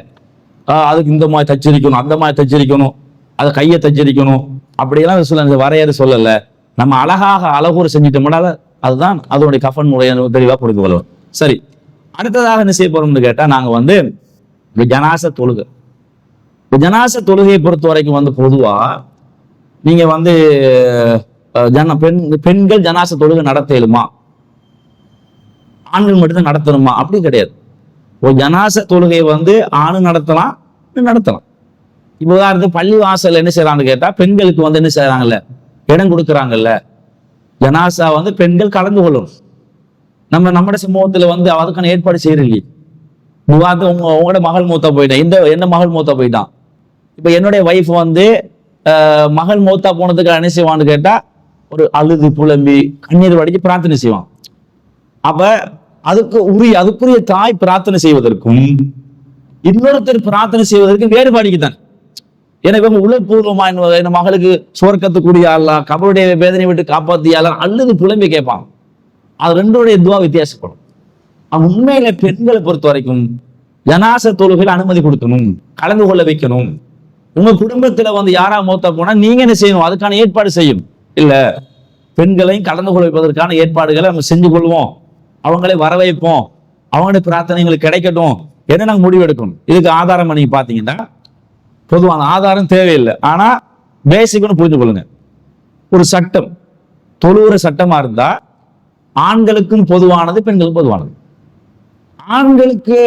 அதுக்கு இந்த மாதிரி தச்சிரிக்கணும், அந்த மாதிரி தச்சிரிக்கணும், அதை கையை தச்சிரிக்கணும், அப்படியெல்லாம் வரையறை சொல்லல. நம்ம அழகாக அழகூர் செஞ்சுட்டோம்னா அதுதான் அதனுடைய கஃபன் முறையை தெளிவாக கொடுக்க வரும். சரி, அடுத்ததாக என்ன செய்ய போறோம்னு கேட்டா, நாங்க வந்து ஜனாச தொழுகை. ஜனாச தொழுகையை பொறுத்த வரைக்கும் வந்து பொதுவா நீங்க வந்து பெண்கள் ஜனாச தொழுகை நடத்தலுமா, ஆண்கள் மட்டும்தான் நடத்தணுமா? அப்படி கிடையாது. ஒரு ஜனாச தொழுகையை வந்து ஆணு நடத்தலாம், நடத்தலாம். இப்போ உதாரணத்துக்கு பள்ளி வாசல் என்ன செய்யறாங்கன்னு கேட்டா, பெண்களுக்கு வந்து என்ன செய்யறாங்கல்ல, இடம் கொடுக்குறாங்கல்ல. ஜனாசா வந்து பெண்கள் கலந்து கொள்ளணும். நம்மட சமூகத்துல வந்து அதுக்கான ஏற்பாடு செய்யறீங்க. உங்களோட மகள் மூத்தா போயிட்டான், என்ன மகள் மூத்தா போயிட்டான். இப்ப என்னுடைய வைஃப் வந்து மகள் மூத்தா போனதுக்கு என்ன செய்வான்னு கேட்டா, ஒரு அழுது புலம்பி கண்ணீர் வடிச்சு பிரார்த்தனை செய்வான். அப்ப அதுக்குரிய தாய் பிரார்த்தனை செய்வதற்கும் இன்னொருத்தர் பிரார்த்தனை செய்வதற்கும் வேறுபாடிக்குத்தான். எனக்கு உளப்பூர்வமா என் மகளுக்கு சுவர்க்கத்துக்குரிய ஆளா, கபருடைய வேதனை விட்டு காப்பாத்தியாளா, அல்லது புலம்பி கேட்பான். அது ரெண்டோடைய துவா வித்தியாசப்படும். உண்மையில பெண்களை பொறுத்த வரைக்கும் ஜனாச தொழுகையில் அனுமதி கொடுக்கணும், கலந்து கொள்ள வைக்கணும். உங்க குடும்பத்துல வந்து யாரா மூத்தா போனா நீங்க என்ன செய்யணும், அதுக்கான ஏற்பாடு செய்யணும். இல்ல, பெண்களையும் கலந்து கொள்ள வைப்பதற்கான ஏற்பாடுகளை நம்ம செஞ்சு கொள்வோம், அவங்களை வர வைப்போம், அவங்களுடைய பிரார்த்தனைகளுக்கு கிடைக்கட்டும் என்ன நாங்க முடிவெடுக்கணும். இதுக்கு ஆதாரம் நீங்க பாத்தீங்கன்னா பொதுவான ஆதாரம் தேவையில்லை. ஆனா பேசிக்னு புரிந்து கொள்ளுங்க. ஒரு சட்டம் தொழுகிற சட்டமா இருந்தா ஆண்களுக்கும் பொதுவானது, பெண்களுக்கும் பொதுவானது. ஆண்களுக்கு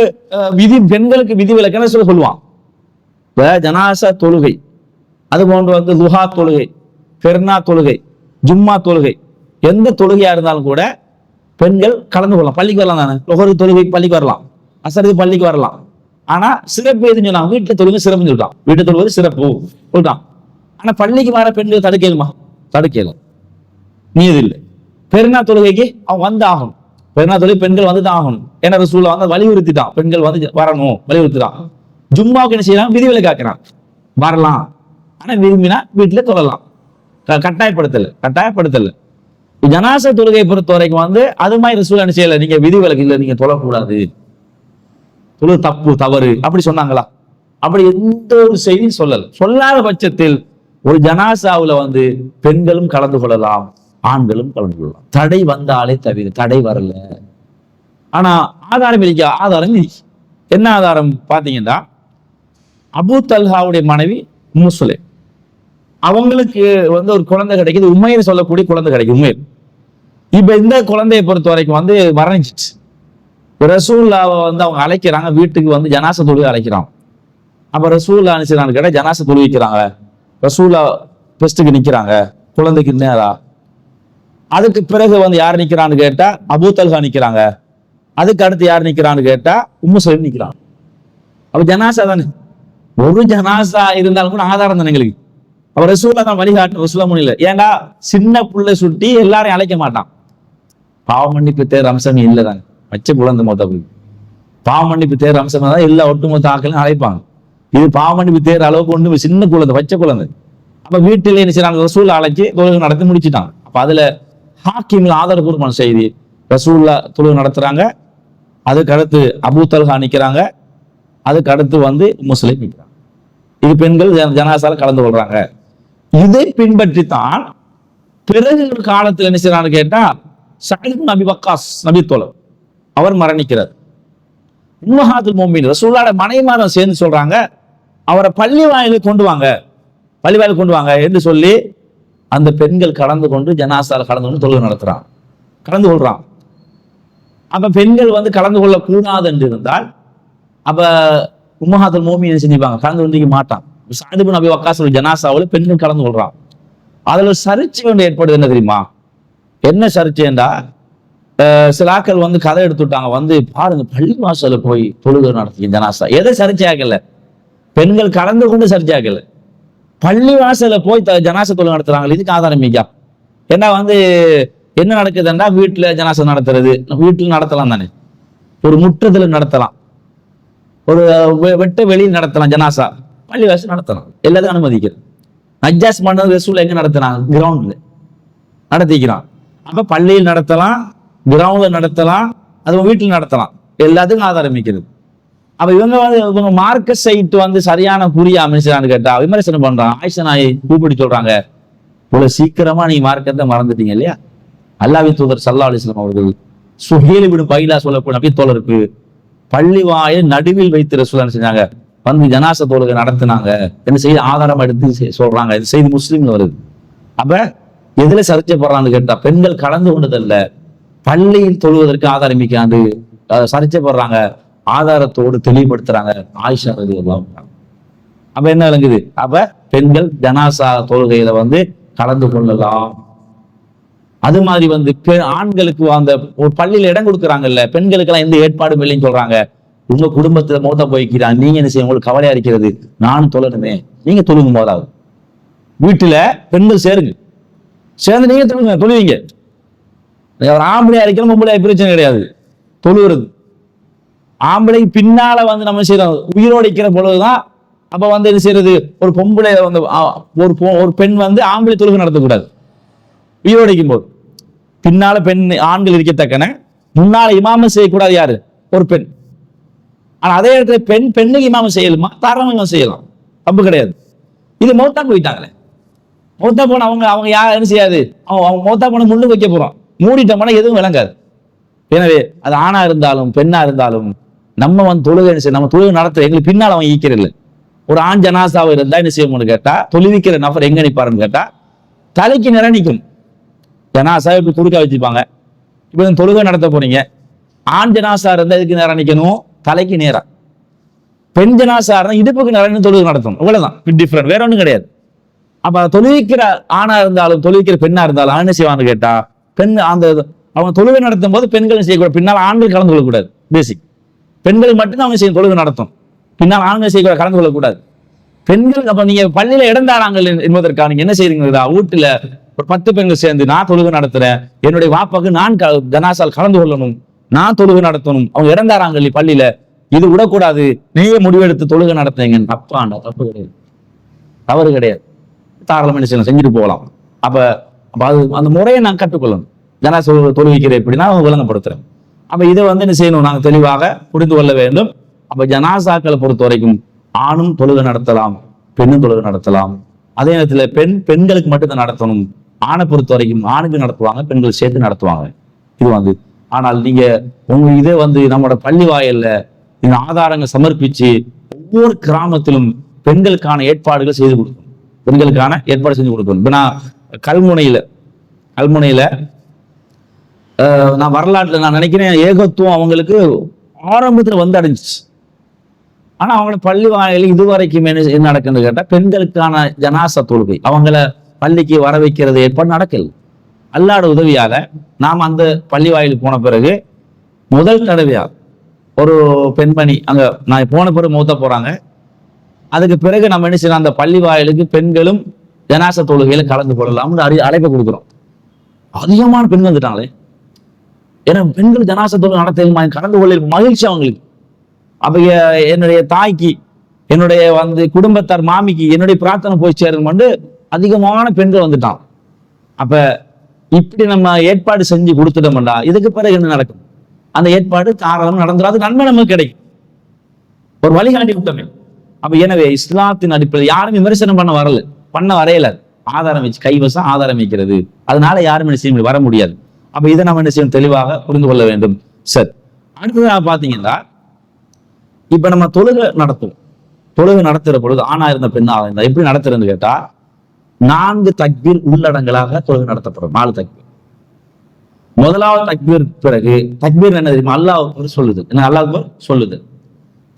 விதி, பெண்களுக்கு விதி விலக்கண சொல்லுவான். ஜனாசா தொழுகை, அது போன்று வந்து துஹா தொழுகை, பெர்னா தொழுகை, ஜும்மா தொழுகை, எந்த தொழுகையா இருந்தாலும் கூட பெண்கள் கலந்து கொள்ளலாம். பள்ளிக்கு வரலாம் தானே, ஒவ்வொரு தொழுகைக்கு பள்ளிக்கு வரலாம், அசருக்கு பள்ளிக்கு வரலாம். ஆனா சிறப்பு எதுன்னு சொன்னாங்க, வீட்டுல தொழுகை சிறப்புன்னு சொல்லிட்டான். வீட்டு தொழுவது சிறப்பு சொல்லிட்டான். ஆனா பள்ளிக்கு வர பெண்கள் தடுக்கலுமா? தடுக்கலும். நீதி இல்லை. பெருநா தொழுகைக்கு அவங்க வந்து ஆகணும். பெருநா தொழுகை பெண்கள் வந்து தான் ஆகணும். ஏன்னா ரசூலுல்லாஹ் வந்து வலியுறுத்திட்டான், பெண்கள் வந்து வரணும், வலியுறுத்திட்டான். ஜும்மாவுக்கு என்ன செய்யலாம், விதிவிலக்கு ஆக்கிறான். வரலாம், ஆனா விரும்பினா வீட்டுல தொழலாம். கட்டாயப்படுத்தல. ஜனாசா தொழுகையை பொறுத்த வரைக்கும் வந்து அது மாதிரி ரசூல் என்ன செய்யல, நீங்க விதிவிலக்கு இல்லை, நீங்க தொழக்கூடாது, தொழுது தப்பு தவறு அப்படி சொன்னாங்களா? அப்படி எந்த ஒரு செய்தியும் சொல்லாத பட்சத்தில் ஒரு ஜனாசாவுல வந்து பெண்களும் கலந்து கொள்ளலாம், ஆண்களும் கலந்து கொள்ளலாம். தடை வந்தாலே தவிர, தடை வரல. ஆனா ஆதாரம் இருக்க, ஆதாரம் என்ன ஆதாரம் பாத்தீங்கன்னா, அபூ தல்ஹாவுடைய மனைவி உம்மு சுலைம், அவங்களுக்கு வந்து ஒரு குழந்தை கிடைக்குது, உண்மையை சொல்லக்கூடிய குழந்தை கிடைக்கும். உண்மையில் இப்ப இந்த குழந்தையை பொறுத்த வரைக்கும் வந்து மரணிச்சிச்சு. ரசூலுல்லாஹ் வந்து அவங்க அழைக்கிறாங்க, வீட்டுக்கு வந்து ஜனாசா தொழுகை அழைக்கிறாங்க. அப்ப ரசூலுல்லாஹ் அனுப்பிச்சான்னு கேட்டா ஜனாசா தொழுவிக்கிறாங்க. ரசூலுல்லாஹ் பெஸ்ட்டுக்கு நிக்கிறாங்க, குழந்தைக்கு நேரா. அதுக்கு பிறகு வந்து யார் நிக்கிறான்னு கேட்டா அபூ தல்ஹா நிக்கிறாங்க. அதுக்கு அடுத்து யார் நிக்கிறான்னு கேட்டா உம்மு சுலைம் நிக்கிறாங்க. அப்ப ஜனாசா தானே, ஒரு ஜனாசா இருந்தாலும் கூட ஆதாரம் தானே எங்களுக்கு. அப்ப ரசூலுல்லாஹ் தான் வழிகாட்டு. ரசூலுல்லாஹ் முடியல, ஏன்டா சின்ன புள்ளை சுட்டி எல்லாரையும் அழைக்க மாட்டான். பாவ மன்னிப்பு தேர் அம்சம் இல்லைதாங்க, பச்சை குழந்தை மொத்த பாவ மன்னிப்பு தேர் அம்சம் தான் எல்லா ஒட்டுமொத்த ஆக்களையும் அழைப்பாங்க. இது பாவ மன்னிப்பு தேர் அளவுக்கு ஒண்ணு சின்ன குழந்தை, பச்சை குழந்தை. அப்ப வீட்டில என்ன செய்யறாங்க, ரசூலுல்லாஹ் அழைச்சி தொழுகை நடத்தி முடிச்சுட்டாங்க. அப்ப அதுல ஹாக்கிம்ல ஆதாரபூர்வமான செய்தி, ரசூலுல்லாஹ் தொழுகை நடத்துறாங்க, அதுக்கு அடுத்து அபூ தல்ஹா நிக்கிறாங்க, அதுக்கு அடுத்து வந்து உம்மு சுலைம் நிக்கிறாங்க. இது பெண்கள் ஜனாசால கலந்து கொள்றாங்க. இதை பின்பற்றித்தான் பிறகு காலத்தில் என்ன செய்யறான்னு கேட்டா சஅத் இப்னு அபீ வக்காஸ் நபி தோழர், அவர் மரணிக்கிறார். உம்மஹாத்துல் முஃமினீன் ரசூலுல்லாஹ்வோட மனைவிமாரும் சேர்ந்து சொல்றாங்க, அவரை பள்ளி வாயிலுக்கு கொண்டு வாங்க என்று சொல்லி அந்த பெண்கள் கலந்து கொண்டு ஜனாசால கலந்து கொண்டு தொழுகை நடத்துறான், கலந்து கொள்றான். அப்ப பெண்கள் வந்து கலந்து கொள்ள கூடாது என்று இருந்தால் அப்ப உம்மஹாத்துல் முஃமினீன் செஞ்சுப்பாங்க, கலந்து கொண்டிருக்க மாட்டான். சஅத் இப்னு அபீ வக்காஸ் ஜனாசாவில் பெண்கள் கலந்து கொள்றான். அதுல ஒரு சர்ச்சை ஒன்று ஏற்படுது. என்ன தெரியுமா, என்ன சர்ச்சைண்டா, சில ஆக்கள் வந்து கதை எடுத்துட்டாங்க, வந்து பாருங்க பள்ளி வாசல்ல போய் தொழுகை நடத்தி ஜனாசா. எதை சர்ச்சையாக்கல? பெண்கள் கலந்து கொண்டு சர்ச்சையாக்கல, பள்ளி வாசல்ல போய் ஜனாசா தொழுகை நடத்துறாங்க. இதுக்கு ஆதாரம் மிக்கா? ஏன்னா வந்து என்ன நடக்குதுன்னா, வீட்டுல ஜனாசா நடத்துறது வீட்டுல நடத்தலாம் தானே, ஒரு முற்றத்துல நடத்தலாம், ஒரு வெட்ட வெளியில் நடத்தலாம், ஜனாசா பள்ளி வாசல் நடத்தலாம், எல்லாத்தையும் அனுமதிக்கிறது. நஜ்ஜாஸ் பண்ணது ரசூல் எங்க நடத்தினாங்க? கிரவுண்ட்ல நடத்திக்கிறான். அப்ப பள்ளியில் நடத்தலாம், கிரவுண்ட்ல நடத்தலாம், அது வீட்டில் நடத்தலாம், எல்லாத்துக்கும் ஆதாரம் மிக்கிறது. அப்ப இவங்க மார்க்க சைட் வந்து சரியான புரிய அமைச்சான்னு கேட்டா விமர்சனம் பண்றான். ஆயிஷா நாயை கூப்பிட்டு சொல்றாங்க, இவ்வளவு சீக்கிரமா நீங்க மார்க்கத்தை மறந்துட்டீங்க இல்லையா? அல்லாஹ்வின் தூதர் ஸல்லல்லாஹு அலைஹி வஸல்லம் அவர்கள் சுஹைல் இப்னு பைலா சொல்லக்கூடிய நபி தோழருக்கு பள்ளி வாயை நடுவில் வைத்து ரசூலுல்லாஹ் செஞ்சாங்க, வந்து ஜனாசா தொழுகை நடத்தினாங்க. என்ன செய்தி ஆதாரம் எடுத்து சொல்றாங்க. இது செய்தி முஸ்லிம்ல வருது. அப்ப எதுல சர்ச்சைப்படுறான்னு கேட்டா, பெண்கள் கலந்து கொண்டதல்ல, பள்ளியில் தொழுவதற்கு ஆதாரமிக்காண்டு சர்ச்சைப்படுறாங்க, ஆதாரத்தோடு தெளிவுபடுத்துறாங்க ஆயிஷா ரலியல்லாஹு அன்ஹா. அப்ப என்ன விளங்குது? அப்ப பெண்கள் ஜனாசா தொழுகையில வந்து கலந்து கொள்ளலாம். அது மாதிரி வந்து ஆண்களுக்கு அந்த ஒரு பள்ளியில இடம் கொடுக்குறாங்கல்ல, பெண்களுக்கு எல்லாம் எந்த ஏற்பாடும் இல்லைன்னு சொல்றாங்க. உங்க குடும்பத்துல மோத்த போய்க்கிறான், நீங்க என்ன செய்ய, உங்களுக்கு கவலையா இருக்கிறது, நானும் தொழணுமே, நீங்க தொழுகும் போதாவது வீட்டுல பெண்கள் சேருங்க, சேர்ந்து நீங்க தொழுங்க, தொழுவீங்க. ஒரு ஆம்பளையா இருக்கிற பொம்பளையா பிரச்சனை கிடையாது, தொழுகிறது. ஆம்பளை பின்னால வந்து நம்ம செய்யறோம் உயிரோடு இருக்கிற பொழுதுதான். அப்ப வந்து என்ன செய்யறது, ஒரு பொம்பளை வந்து ஒரு பெண் வந்து ஆம்பளை தொழுகை நடத்தக்கூடாது. உயிரோடு இருக்கும் போது பின்னால பெண் ஆண்கள் இருக்கத்தக்கன, முன்னால இமாம செய்யக்கூடாது யாரு? ஒரு பெண். ஆனா அதே இடத்துல பெண்ணுக்கு இமாம செய்யலுமா? தாராளமா செய்யலாம், தப்பு கிடையாது. இது மௌத்தா போயிட்டாங்களே, மௌத்தா போன அவங்க யார் என்ன செய்யாது, அவங்க மௌத்தா போன முன்னு வைக்க போறோம், மூடிட்டோம்னா எதுவும் விளங்காது. எனவே அது ஆணா இருந்தாலும் பெண்ணா இருந்தாலும் நம்ம வந்து தொழுகை நம்ம தொழுகை நடத்த எங்களுக்கு பின்னால் அவன் ஈக்கிறது. ஒரு ஆண் ஜனாசாவை இருந்தா என்ன செய்யணும்னு கேட்டா, தொழுவிக்கிற நபர் எங்க நிற்பாருன்னு கேட்டா தலைக்கு நேரம் நிற்கும். ஜனாசா இப்படி குறுக்க வச்சுப்பாங்க. இப்ப தொழுகை நடத்த போறீங்க, ஆண் ஜனாசா இருந்தா இதுக்கு நேரம் நிற்கணும், தலைக்கு நேரம். பெண் ஜனாசா இருந்தா இடுப்புக்கு நேரம் தொழுகை நடத்தணும். இவ்வளவுதான் டிஃபரெண்ட், வேற ஒன்றும் கிடையாது. அப்ப தொழுவிக்கிற ஆணா இருந்தாலும் தொழுவிக்கிற பெண்ணா இருந்தாலும் என்ன செய்வான்னு கேட்டா, பெண் அந்த அவங்க தொழுகை நடத்தும் போது பெண்கள் செய்யக்கூடாது, பின்னால் ஆண்கள் கலந்து கொள்ளக்கூடாது. பேசிக் பெண்கள் மட்டும்தான் அவங்க செய்ய தொழுகை நடத்தும், பின்னால் ஆண்கள் செய்யக்கூடாது, கலந்து கொள்ளக்கூடாது. பெண்கள் அப்ப நீங்க பள்ளியில இடம் தானாங்க என்பதற்காக நீங்க என்ன செய்றீங்களா, வீட்டுல ஒரு 10 பெண்கள் சேர்ந்து நான் தொழுகை நடத்துறேன், என்னுடைய வாப்பாக்கு நான் ஜனாசால் கலந்து கொள்ளணும், நான் தொழுகை நடத்தணும், அவங்க இடம் தாராங்க பள்ளியில, இது விடக்கூடாது, நீங்க முடிவெடுத்து தொழுகை நடத்துறீங்க. தப்பாண்டா, தப்பு கிடையாது, தவறு கிடையாது, தாராளமா என்ன செய்யணும், செஞ்சுட்டு போகலாம். அப்ப அது அந்த முறையை நான் கற்றுக்கொள்ளணும். ஜனாசா தொழுவிக்கிறேன் எப்படின்னா அவங்க விளங்கப்படுத்துறேன். அப்ப இதை வந்து என்ன செய்யணும், நாங்கள் தெளிவாக புரிந்து கொள்ள வேண்டும். அப்ப ஜனாசாக்களை பொறுத்த வரைக்கும் ஆணும் தொழுகை நடத்தலாம், பெண்ணும் தொழுகை நடத்தலாம். அதே நேரத்துல பெண்களுக்கு மட்டும்தான் நடத்தணும். ஆணை பொறுத்த வரைக்கும் ஆணுக்கு நடத்துவாங்க, பெண்கள் சேர்த்து நடத்துவாங்க. இது வந்து ஆனால் நீங்க உங்க இதே வந்து நம்மளோட பள்ளி வாயில்ல இந்த ஆதாரங்கள் சமர்ப்பிச்சு ஒவ்வொரு கிராமத்திலும் பெண்களுக்கான ஏற்பாடுகள் செய்து கொடுக்கணும், பெண்களுக்கான ஏற்பாடு செஞ்சு கொடுக்கணும். இப்ப நான் கல்முனையில நான் வரலாற்றுல நான் நினைக்கிறேன் ஏகத்துவம் அவங்களுக்கு ஆரம்பத்துல வந்து அடைஞ்சிச்சு. ஆனா அவங்களோட பள்ளி வாயில இதுவரைக்கும் என்ன நடக்குன்னு கேட்டா, பெண்களுக்கான ஜனாசா தொழுகை அவங்கள பள்ளிக்கு வர வைக்கிறது ஏற்பாடு நடக்கல. அல்லாஹ்வோட உதவியால நாம் அந்த பள்ளி வாயிலுக்கு போன பிறகு முதல் தடவையா ஒரு பெண்மணி அங்க நான் போன பிறகு மூத்த போறாங்க. அதுக்கு பிறகு நம்ம என்ன செய்யணும், அந்த பள்ளி வாயிலுக்கு பெண்களும் ஜனாசா தொழுகையில கலந்து கொள்ளலாம்னு அழைப்பு கொடுக்குறோம். அதிகமான பெண்கள் வந்துட்டாங்களே, ஏன்னா பெண்கள் ஜனாசா தொழுகை நடத்த கலந்து கொள்ள மகிழ்ச்சி அவங்களுக்கு. அப்ப என்னுடைய தாய்க்கு, என்னுடைய வந்து குடும்பத்தார் மாமிக்கு என்னுடைய பிரார்த்தனை போய் சேரணும், அதிகமான பெண்கள் வந்துட்டான். அப்ப இப்படி நம்ம ஏற்பாடு செஞ்சு கொடுத்துட்டோம்டா, இதுக்கு பிறகு என்ன நடக்கும், அந்த ஏற்பாடு தாராளம் நடந்துடாது, நன்மை நமக்கு கிடைக்கும், ஒரு வழிகாட்டி விட்டமே. அப்ப எனவே இஸ்லாத்தின் அடிப்படையில் யாரும் விமர்சனம் பண்ண வரையல, ஆதாரம் வச்சு கைவசம் ஆதாரம் வைக்கிறது, அதனால யாரும் என்ன செய்ய வர முடியாது. அப்ப இதை நம்ம என்ன செய்யணும், தெளிவாக புரிந்து கொள்ள வேண்டும். சரி, அடுத்ததாக பாத்தீங்கன்னா இப்ப நம்ம தொழுகை நடத்துற பொழுது ஆணா இருந்த பெண்ணாக இருந்தா எப்படி நடத்துறதுன்னு கேட்டா, 4 தக்பீர் உள்ளடங்களாக தொழுகை நடத்தப்படும். 4 தக்பீர். முதலாவது தக்பீர் பிறகு தக்பீர் என்ன தெரியுமா, அல்லாஹ் அக்பர் சொல்லுது. என்ன அல்லாஹ் அக்பர் சொல்லுது?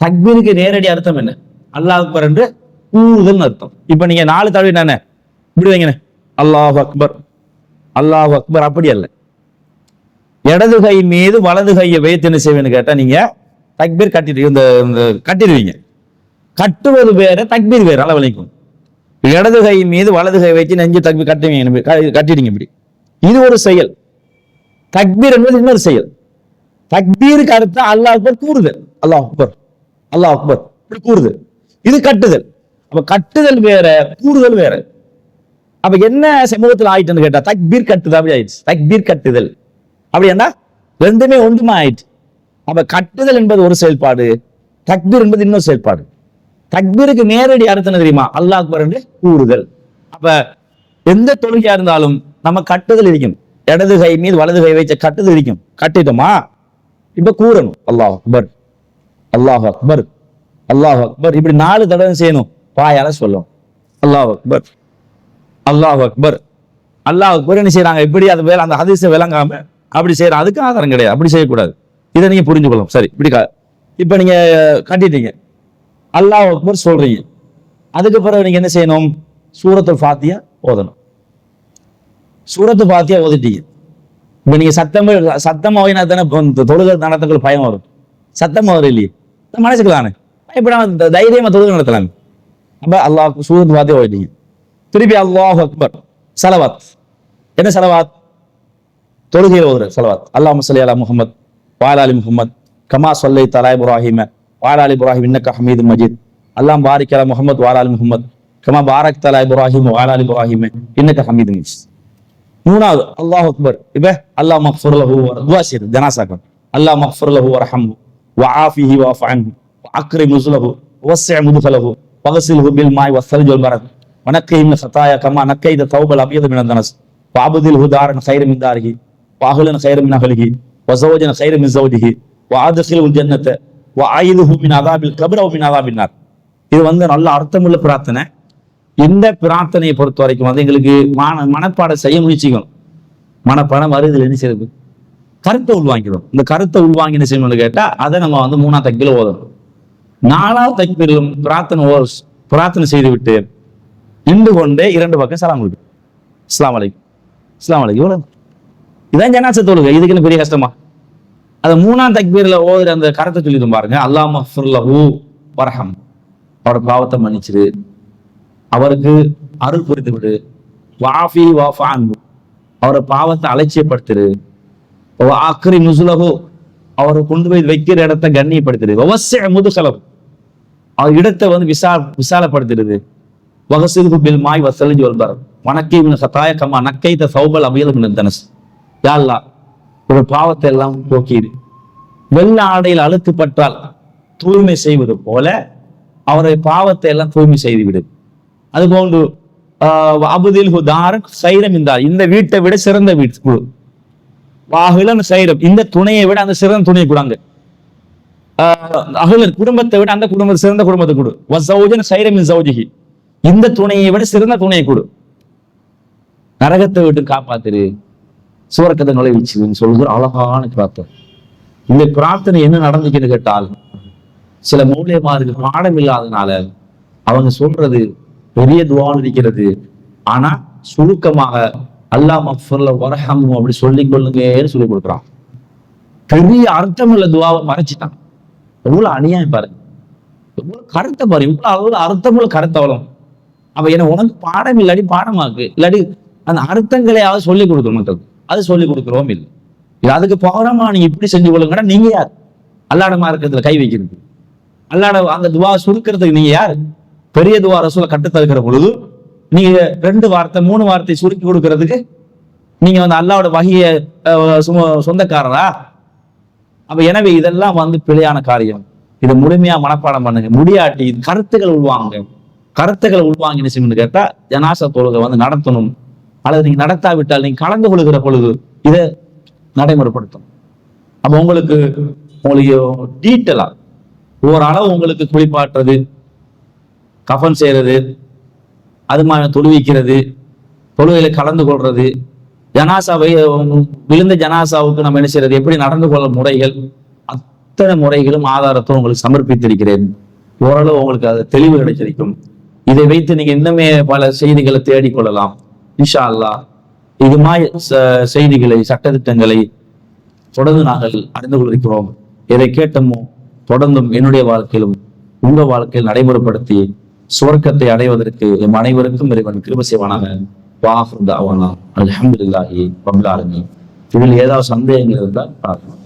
தக்பீருக்கு நேரடி அர்த்தம் என்ன, அல்லாஹ் அக்பர் என்று கூறுதல் அர்த்தம். இப்ப நீங்க 4 தடவை என்ன இப்படி வைங்க, அல்லாஹ் அக்பர் அல்லாஹ் அக்பர் அப்படி அல்ல. இடது கை மீது வலது கையை வைத்து என்ன செய்வேன்னு கேட்டா நீங்க தக்பீர் கட்டிடுவீங்க. கட்டுவது வேற, தக்பீர் வேற. அளவழிக்கும். இடது கை மீது வலது கை வச்சு நெஞ்சு தக்பீர் கட்டிடுங்க. இப்படி இது ஒரு செயல். தக்பீர் என்பது இன்னொரு செயல். தக்பீருக்கு அர்த்தம் அல்லாஹ் அக்பர் கூறுதல். அல்லாஹ் அக்பர் அல்லாஹ் அக்பர் இப்படி கூறுதல். இது கட்டுதல். அப்ப கட்டுதல் வேற, கூறுதல் வேற. அப்ப என்ன சமூகத்தில் ஆயிட்டுன்னு கேட்டா தக்பீர் கட்டுதல் அப்படி ஆயிடுச்சு. தக்பீர் கட்டுதல் அப்படி என்ன ரெண்டுமே ஒன்றுமா ஆயிடுச்சு. அப்ப கட்டுதல் என்பது ஒரு செயல்பாடு, தக்பீர் என்பது இன்னொரு செயல்பாடு. தக்பீருக்கு நேரடி அர்த்தம் என்ன தெரியுமா? அல்லாஹ் அக்பர் என்று கூறுதல். அப்ப எந்த தொழுகையா இருந்தாலும் நம்ம கட்டுதல் இருக்கும். இடது கை மீது வலது கை வைச்ச கட்டுதல் இருக்கும். கட்டிட்டோமா இப்ப கூறணும் அல்லாஹ் அக்பர் அல்லாஹ் அக்பர் அல்லாஹ் அக்பர். இப்படி 4 தடவை செய்யணும். வாயால சொல்லணும் அல்லாஹ் அக்பர் அல்லாஹ் அக்பர் அல்லாஹ் அக்பர். என்ன செய்யறாங்க? இப்படி அது வேலை அந்த ஹதீஸை விளங்காம அப்படி செய்யறாங்க. அதுக்கு ஆதாரம் கிடையாது. அப்படி செய்யக்கூடாது. இதை நீங்க புரிஞ்சுக்கணும். சரி, இப்படி இப்ப நீங்க கட்டிட்டீங்க, அல்லாஹ் அக்பர் சொல்றீங்க. அதுக்கு பிறகு நீங்க என்ன செய்யணும்? சூரத்துல் ஃபாத்தியா ஓதணும். சூரத்துல் ஃபாத்தியா ஓதிட்டீங்க. இப்ப நீங்க சத்தமா ஓதினா தானே தொழுகை நடத்தக்குள்ள பயம் வரும். சத்தமா வரும் இல்லையே, மனசுக்கு தானே பயப்படாம தைரியமா தொழுகை நடத்தலாங்க. அப்ப அல்லாஹ் சூரத்துல் ஃபாத்தியா ஓதிட்டீங்க. திருப்பி அல்லாஹ் அக்பர் ஸலவாத். என்ன ஸலவாத்? தொழுகையில் ஓதுற ஸலவாத். அல்லாஹும்ம ஸல்லி அலா முஹம்மத் வ அலா ஆலி முஹம்மத் கமா ஸல்லைத அலா இப்ராஹீம வ அலா ஆலி இப்ராஹீம் இன்னக ஹமீதும் மஜீத். அல்லாஹும்ம பாரிக் அலா முஹம்மத் வ அலா ஆலி முஹம்மத் கமா பாரக்த அலா இப்ராஹீம் வ அலா ஆலி இப்ராஹீம் இன்னக ஹமீதும் மஜீத். மூணாவது அல்லாஹ் அக்பர். இப்ப அல்லாஹ் மக்ஃபிர் லஹு துஆ செய்து ஜனாஸாக்கு. அல்லாஹ் மக்ஃபிர் லஹு வர்ஹம்ஹு வ ஆஃபிஹி வஃப் அன்ஹு வ அக்ரிம் நுஸுலஹு வஸ்ஸி' முத்கலஹு வக்ஸில்ஹு பில் மாஇ வஸ்ஸல்ஜி வல் பரத் வனக்கிஹி மின் ഖതായ கமா நக்கைத தௌபல் அபியத மினத் தனஸ் வஅப்தில்ஹு தாரன் கைரன் மின் தாரிஹி வஅஹ்லன் கைரன் மின் அஹ்லிஹி வஸௌஜன் கைரன் மின் ஸௌஜிஹி வஅத்கில்ஹுல் ஜன்னத வஅய்துஹு மின் அஸாபில் கப்ர் வ மின் அஸாபின் நார். இது நல்ல அர்த்தமுள்ள பிரார்த்தனை. இந்த பிரார்த்தனையை பொறுத்த வரைக்கும் எங்களுக்கு மனப்பாடம் செய்ய முயற்சிக்கணும். மனப்பாடம் வருது என்ன செய்யறது? கருத்தை உள்வாங்கிடும். இந்த கருத்தை உள்வாங்கி என்ன செய்யணும்னு கேட்டா அதை நம்ம 3ஆம் தக்பீர்ல ஓதணும். 4ஆவது தக்பீரிலும் பிரார்த்தனை செய்து விட்டு நின்று கொண்டே 2 பக்கம் சலாம் கொடுக்கும். அஸ்ஸலாமு அலைக்கும் அஸ்ஸலாமு அலைக்கும். இவ்வளவு இதான் ஜனாஸா தொழுகை. இதுக்கு என்ன பெரிய கஷ்டமா? அது 3ஆம் தக்பீர்ல ஓதுற அந்த கருத்தை சொல்லிடும் பாருங்க. அல்லாஹ் மக்ஃபிர் லஹு வர்ஹம். அவரோட பாவத்தை மன்னிச்சிரு, அவருக்கு அருள் புரிந்து விடு. வாஃபி வஃப் அன்ஹு. அவரை பாவத்தை அலட்சியப்படுத்திரு. அக்ரிம் நுஸுலஹு. அவரை கொண்டு போய் வைக்கிற இடத்தை கண்ணியப்படுத்திரு. வஸ்ஸி' முத்கலஹு. அவர் இடத்தை விசாலப்படுத்திடுது. வகஸில்ஹு பில் மாஇ வஸ்ஸல்ஜி வல் பரத் வனக்கிஹி மின் ഖതായ கமா நக்கைத தௌபல் அபியத மினத் தனஸ். யா அல்லாஹ், ஒரு பாவத்தை எல்லாம் போக்கிடு. வெள்ள ஆடையில் அழுக்குப்பட்டால் தூய்மை செய்வது போல அவருடைய பாவத்தை எல்லாம் தூய்மை செய்து விடு. அதுபோன்று அபுதில்ஹு தாரன் கைரம் மின் தார். இந்த வீட்டை விட சிறந்த வீட்டு குழு. வாஹிலன் கைரம். இந்த துணையை விட அந்த சிறந்த துணையை கூடாங்க. அஹ்லன் குடும்பத்தை விட அந்த குடும்பத்தை சிறந்த குடும்பத்தை கொடு. வஸௌஜன் கைரம் மின் ஸௌஜிஹி. இந்த துணையை விட சிறந்த துணையை கொடு. நரகத்தை விட்டு காப்பாத்திரு, சுவர்க்கத்தை நுழைவிச்சுன்னு சொல்கிற அழகான பிரார்த்தனை. இந்த பிரார்த்தனை என்ன நடந்துச்சுன்னு கேட்டால், சில மூலியமாருக்கு பாடம் இல்லாதனால அவங்க சொல்றது பெரிய துவான்னு இருக்கிறது. ஆனா சுருக்கமாக அல்லாஹ் மக்ஃபிர் லஹு வர்ஹம்ஹு அப்படி சொல்லிக் கொள்ளுங்கன்னு சொல்லி கொடுக்குறான். பெரிய அர்த்தம் உள்ள துவாவை மறைச்சிட்டான். எவ்வளவு அநியாயம் பாருங்க, எவ்வளவு கருத்தை பாருங்க, இவ்வளவு அர்த்தமுள்ள கருத்தை வரும். அப்ப என்ன உனக்கு பாடம் இல்லாடி பாடமாக்கு, இல்லாட்டி அந்த அர்த்தங்களையாவது சொல்லிக் கொடுக்கணும் மக்களுக்கு. அது சொல்லிக் கொடுக்குறோம் இல்லை. அதுக்கு பகரமா நீங்க இப்படி செஞ்சு கொள்ளுங்கன்னா நீங்க யார்? அல்லாஹ்வுடைய மார்க்கத்துல கை வைக்கிறது, அல்லாஹ்வுடைய அந்த துவா சுருக்கிறதுக்கு நீங்க யார்? பெரிய துவா ரசூலை கட்டுத்தருக்கிற பொழுது நீங்க 2 வார்த்தை 3 வார்த்தை சுருக்கி கொடுக்கறதுக்கு நீங்க அல்லாஹ்வுடைய வஹிய சொந்தக்காரரா? அப்ப எனவே இதெல்லாம் பிழையான காரியம். இதை முழுமையா மனப்பாடம் பண்ணுங்க. முடியாட்டி கருத்துக்களை உள்வாங்க. கருத்துக்களை உள்வாங்கி என்ன செய்யணும்னு கேட்டா ஜனாஸா தொழுகை நடத்தணும். அல்லது நீங்க நடத்தாவிட்டால் நீங்க கலந்து கொள்கிற பொழுது இதை நடைமுறைப்படுத்தணும். அப்ப உங்களுக்கு டீட்டெயிலா ஓரளவு உங்களுக்கு குளிப்பாட்டுறது, கஃன் செய்யறது, அது மாதிரி தொழுவிக்கிறது, தொழுகையில கலந்து கொள்றது, ஜனாசாவை விழுந்த ஜனாசாவுக்கு நம்ம என்ன செய்யறது, எப்படி நடந்து கொள்ள முறைகள், அத்தனை முறைகளும் ஆதாரத்தை உங்களுக்கு சமர்ப்பித்திருக்கிறேன். ஓரளவு உங்களுக்கு அது தெளிவு கிடைச்சிருக்கும். இதை வைத்து நீங்க இன்னுமே பல செய்திகளை தேடிக்கொள்ளலாம். இன்ஷா அல்லாஹ் இதுமாய் செய்திகளை, சட்டத்திட்டங்களை தொடர்ந்து நாங்கள் அறிந்து கொள்கிறோம். எதை கேட்டோமோ தொடர்ந்தும் என்னுடைய வாழ்க்கையிலும் உங்க வாழ்க்கையில் நடைமுறைப்படுத்தி சுவர்க்கத்தை அடைவதற்கு எம் அனைவருக்கும் இறைவன் கிருபை செய்வானாக. வாஹிர் தஅவானா அல்ஹம்துலில்லாஹி ரப்பில் ஆலமீன். இதில் ஏதாவது சந்தேகங்கள் இருந்தால் பார்க்கலாம்.